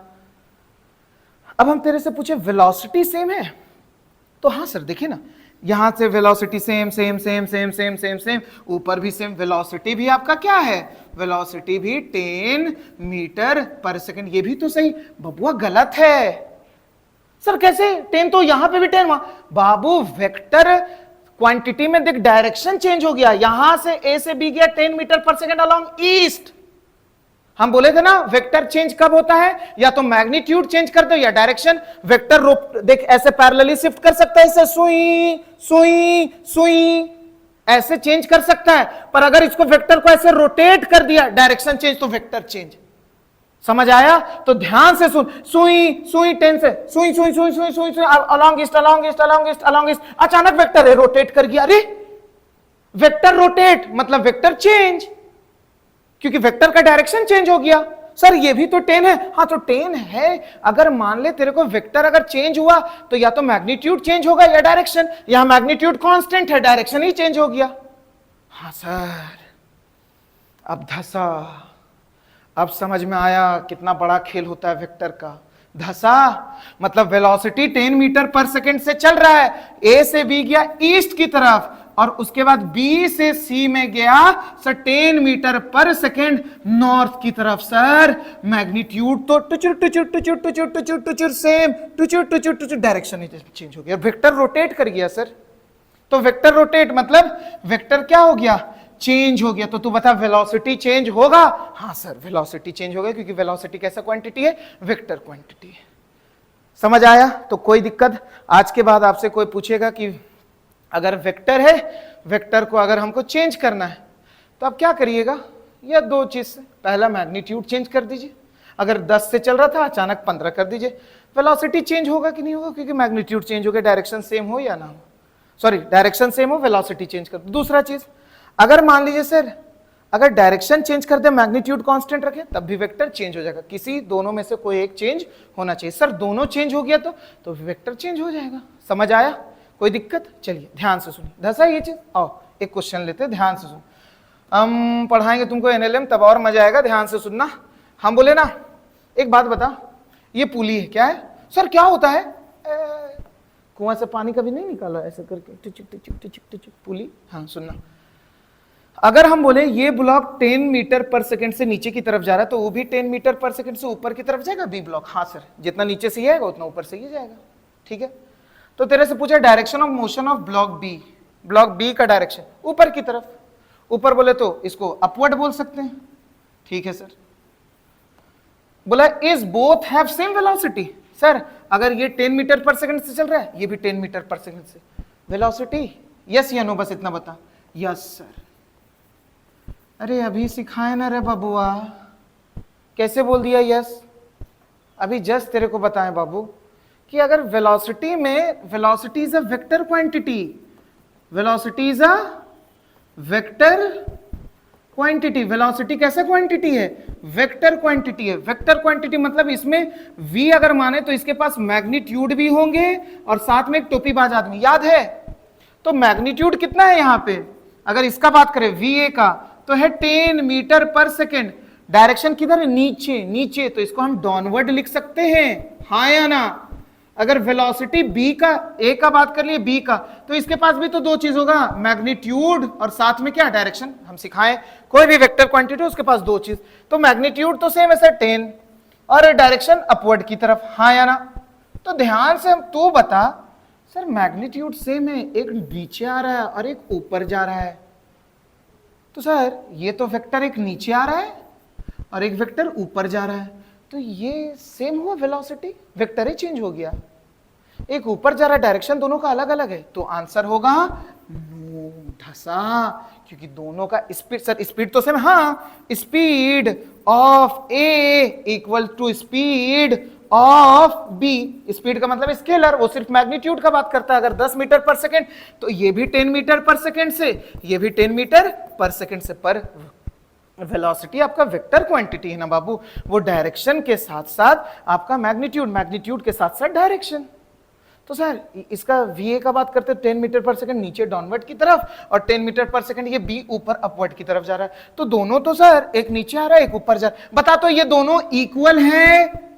अब हम तेरे से पूछे वेलोसिटी सेम है, तो हाँ सर देखिए ना, यहां से velocity same same same same same same same, ऊपर भी सेम। वेलोसिटी भी आपका क्या है? वेलोसिटी भी 10 मीटर पर सेकंड। ये भी तो सही। बबुआ गलत है सर, कैसे 10? तो यहां पे भी 10, वहां। बाबू वेक्टर क्वांटिटी में देख, डायरेक्शन चेंज हो गया। यहां से ए से बी गया 10 मीटर पर सेकंड अलोंग ईस्ट। हम बोले थे ना वेक्टर चेंज कब होता है? या तो मैग्नीट्यूड चेंज कर दो या डायरेक्शन। वेक्टर देख ऐसे पैरेलली शिफ्ट कर सकता है, ऐसे सुई सुई सुई ऐसे चेंज कर सकता है। पर अगर इसको वेक्टर को ऐसे रोटेट कर दिया, डायरेक्शन चेंज, तो वेक्टर चेंज। समझ आया? तो ध्यान से सुन। सुई सुई 10 से सुई सुई सुई सुई सुई सुई along east along east along east along east. अचानक वेक्टर है, रोटेट कर गया। अरे वेक्टर रोटेट मतलब वेक्टर चेंज, क्योंकि वेक्टर का डायरेक्शन चेंज हो गया। सर ये भी तो 10 है। हाँ तो 10 है। अगर मान ले तेरे को वेक्टर अगर चेंज हुआ तो या तो मैग्नीट्यूड चेंज होगा या डायरेक्शन। यहां मैग्नीट्यूड कांस्टेंट है, डायरेक्शन ही चेंज हो गया। हाँ सर, अब धसा, अब समझ में आया कितना बड़ा खेल होता है वेक्टर का। धसा मतलब वेलोसिटी 10 मीटर पर सेकंड से चल रहा है, ए से बी गया ईस्ट की तरफ, और उसके बाद बी से सी में गया सर 10 मीटर पर सेकंड नॉर्थ की तरफ। सर मैग्नीट्यूड तो टुचुर टुचुर टुचुर टुचुर टुचुर टुचुर सेम, टुचुर टुचुर टुचुर, डायरेक्शन ही चेंज हो गया। वेक्टर रोटेट कर गया सर। तो वेक्टर रोटेट मतलब वेक्टर क्या हो गया? चेंज हो गया। तो तू बता वेलोसिटी चेंज होगा? हाँ सर वेलोसिटी चेंज होगा, क्योंकि वेलोसिटी कैसा क्वांटिटी है? वेक्टर क्वांटिटी है। समझ आया? तो कोई दिक्कत? आज के बाद आपसे कोई पूछेगा कि अगर वेक्टर है, वेक्टर को अगर हमको चेंज करना है तो आप क्या करिएगा? या दो चीज से, पहला मैग्नीट्यूड चेंज कर दीजिए। अगर 10 से चल रहा था अचानक 15 कर दीजिए। वेलोसिटी चेंज होगा कि नहीं होगा? क्योंकि मैग्नीट्यूड चेंज हो गया, डायरेक्शन सेम हो या ना हो, सॉरी डायरेक्शन सेम हो, वेलोसिटी चेंज कर। दूसरा चीज, अगर मान लीजिए सर अगर डायरेक्शन चेंज कर दे, मैग्नीट्यूड कांस्टेंट रखें, तब भी वेक्टर चेंज हो जाएगा। किसी दोनों में से कोई एक चेंज होना चाहिए। सर दोनों चेंज हो गया तो वेक्टर चेंज हो जाएगा। समझ आया? कोई दिक्कत? चलिए ध्यान से सुनिए। धसा ये चीज। आओ एक क्वेश्चन लेते हैं, ध्यान से सुन। हम पढ़ाएंगे तुमको एनएलएम, तब और मजा आएगा। ध्यान से सुनना। हम बोले ना, एक बात बता, ये पुली है, क्या है? सर क्या होता है? कुआं से पानी कभी नहीं निकाला ऐसे करके, टिचिक टिचिक टिचिक टिचिक, पुली। हाँ सुनना, अगर हम बोले ये ब्लॉक 10 मीटर पर सेकंड से नीचे की तरफ जा रहा है, तो वो भी 10 मीटर पर सेकंड से ऊपर की तरफ जाएगा बी ब्लॉक। हाँ सर, जितना नीचे से जाएगा उतना ऊपर से ही जाएगा। ठीक है, तो तेरे से पूछा direction of motion of block B. Block B का डायरेक्शन ऊपर की तरफ। ऊपर बोले तो इसको अपवर्ड बोल सकते हैं। ठीक है सर। बोला is both have same velocity. Sir अगर ये 10 मीटर पर सेकंड से चल रहा है, ये भी 10 मीटर पर सेकंड से, वेलोसिटी यस या नो, बस इतना बता। Yes sir. अरे अभी सिखाए ना रे बाबुआ, कैसे बोल दिया यस? अभी जस्ट तेरे को बताएं बाबू कि अगर वेलोसिटी में, velocity is a vector quantity, velocity is a vector quantity. Velocity कैसा क्वांटिटी है? वेक्टर क्वांटिटी है। वेक्टर क्वांटिटी मतलब इसमें v अगर माने तो इसके पास मैग्नीट्यूड भी होंगे और साथ में एक टोपीबाज आदमी, याद है? तो मैग्नीट्यूड कितना है यहाँ पे? अगर इसका बात करें va का, तो है 10 मीटर पर सेकेंड। डायरेक्शन किधर है? नीचे। नीचे, तो इसको हम डाउनवर्ड लिख सकते हैं, हाँ या ना? अगर वेलोसिटी b का, a का बात कर लिए b का, तो इसके पास भी तो दो चीज होगा, मैग्नीट्यूड और साथ में क्या? डायरेक्शन। हम सिखाएं कोई भी वेक्टर क्वांटिटी उसके पास दो चीज, तो मैग्नीट्यूड तो सेम है सर 10 और डायरेक्शन अपवर्ड की तरफ, हाँ या ना? तो ध्यान से हम, तू बता सर मैग्नीट्यूड सेम है, एक नीचे आ रहा है और एक ऊपर जा रहा है, तो सर ये तो वेक्टर एक नीचे आ रहा है और एक वेक्टर ऊपर जा रहा है, तो ये सेम हुआ वेलोसिटी, वेक्टर ही चेंज हो गया। एक ऊपर जा रहा है, डायरेक्शन दोनों का अलग अलग है, तो आंसर होगा नो, धसा, क्योंकि दोनों का स्पीड, सर स्पीड तो सेम, हाँ, speed of A equal to speed of B, speed का मतलब स्केलर, वो सिर्फ मैग्नीट्यूड का बात करता है। अगर 10 मीटर पर सेकेंड तो ये भी 10 मीटर पर सेकेंड से, ये भी 10 मीटर पर सेकेंड से। पर वेलोसिटी आपका वेक्टर क्वांटिटी है ना बाबू, वो डायरेक्शन के साथ साथ आपका मैग्नीट्यूड, मैग्नीट्यूड के साथ साथ डायरेक्शन। तो सर इसका VA का बात करते हैं 10 मीटर पर सेकंड नीचे डाउनवर्ड की तरफ, और 10 मीटर पर सेकंड ये B ऊपर अपवर्ड की तरफ जा रहा है। तो दोनों तो सर एक नीचे आ रहा है एक ऊपर जा रहा है। बता तो ये दोनों इक्वल है?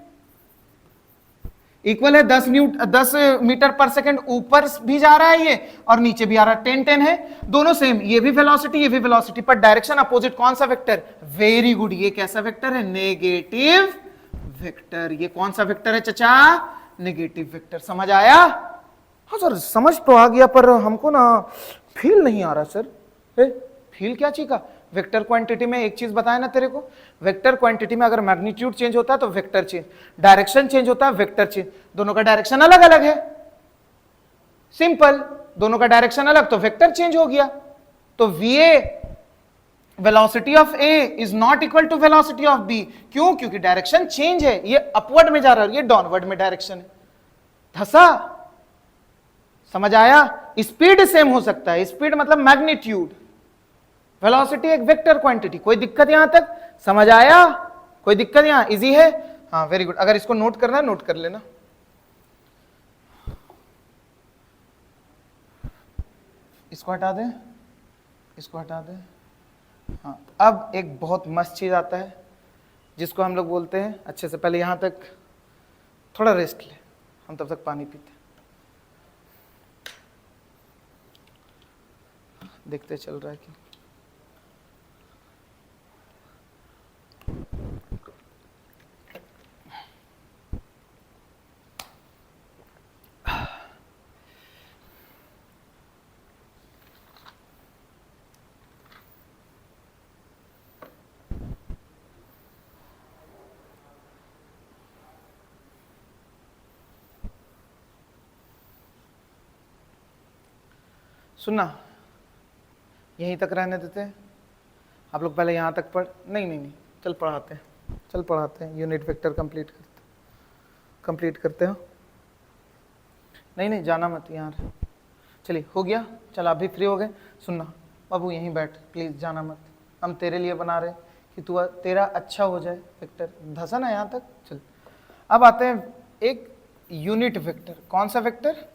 इक्वल है। 10 मीटर पर सेकंड ऊपर भी जा रहा है ये और नीचे भी आ रहा है, 10 है, दोनों सेम। ये भी वेलोसिटी ये भी वेलोसिटी, पर डायरेक्शन अपोजिट। कौन सा वेक्टर? वेरी गुड, ये कैसा वेक्टर है? Negative vector. ये कौन सा वेक्टर है चचा? Negative vector. समझ आया? हाँ सर समझ तो आ गया, पर हमको ना फील नहीं आ रहा सर। फील क्या चीज का? वेक्टर क्वांटिटी में एक चीज बताया ना तेरे को, वेक्टर क्वांटिटी में अगर मैग्नीट्यूड चेंज होता है तो वेक्टर चेंज, डायरेक्शन चेंज होता है वेक्टर चेंज। दोनों का डायरेक्शन अलग अलग है, सिंपल। दोनों का डायरेक्शन अलग तो वेक्टर चेंज हो गया। तो VA velocity of A is not equal to velocity of B। क्यों? क्योंकि डायरेक्शन चेंज है, ये अपवर्ड में जा रहा है, ये डाउनवर्ड में डायरेक्शन है। धसा? समझ आया? स्पीड सेम हो सकता है, स्पीड मतलब मैग्नीट्यूड, वेलोसिटी एक वेक्टर क्वांटिटी। कोई दिक्कत यहां तक? समझ आया? कोई दिक्कत यहां? इजी है? हाँ वेरी गुड। अगर इसको नोट करना है नोट कर लेना। इसको हटा दें, इसको हटा दें। हाँ अब एक बहुत मस्त चीज आता है जिसको हम लोग बोलते हैं, अच्छे से पहले यहां तक थोड़ा रेस्ट ले, हम तब तक पानी पीते देखते चल रहा है कि सुनना, यहीं तक रहने देते हैं। आप लोग पहले यहाँ तक पढ़, नहीं चल पढ़ाते हैं, चल पढ़ाते हैं। यूनिट वेक्टर कंप्लीट करते हो। नहीं जाना मत यहाँ। चलिए हो गया, चल आप भी फ्री हो गए। सुनना बाबू यहीं बैठ प्लीज़, जाना मत। हम तेरे लिए बना रहे कि तू तेरा अच्छा हो जाए वेक्टर। धसा ना यहाँ तक। चल अब आते हैं एक यूनिट वेक्टर। कौन सा vector?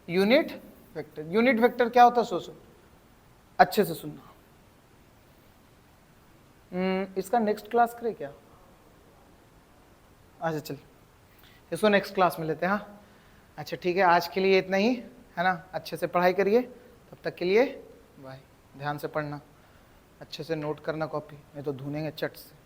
Unit vector. Unit vector क्या होता है? सोचो अच्छे से सुनना। इसका नेक्स्ट क्लास करे क्या? अच्छा चल इसको नेक्स्ट क्लास में लेते हैं। हाँ अच्छा ठीक है, आज के लिए इतना ही है ना। अच्छे से पढ़ाई करिए, तब तक के लिए बाय। ध्यान से पढ़ना, अच्छे से नोट करना कॉपी, नहीं तो ढूंढेंगे चट से।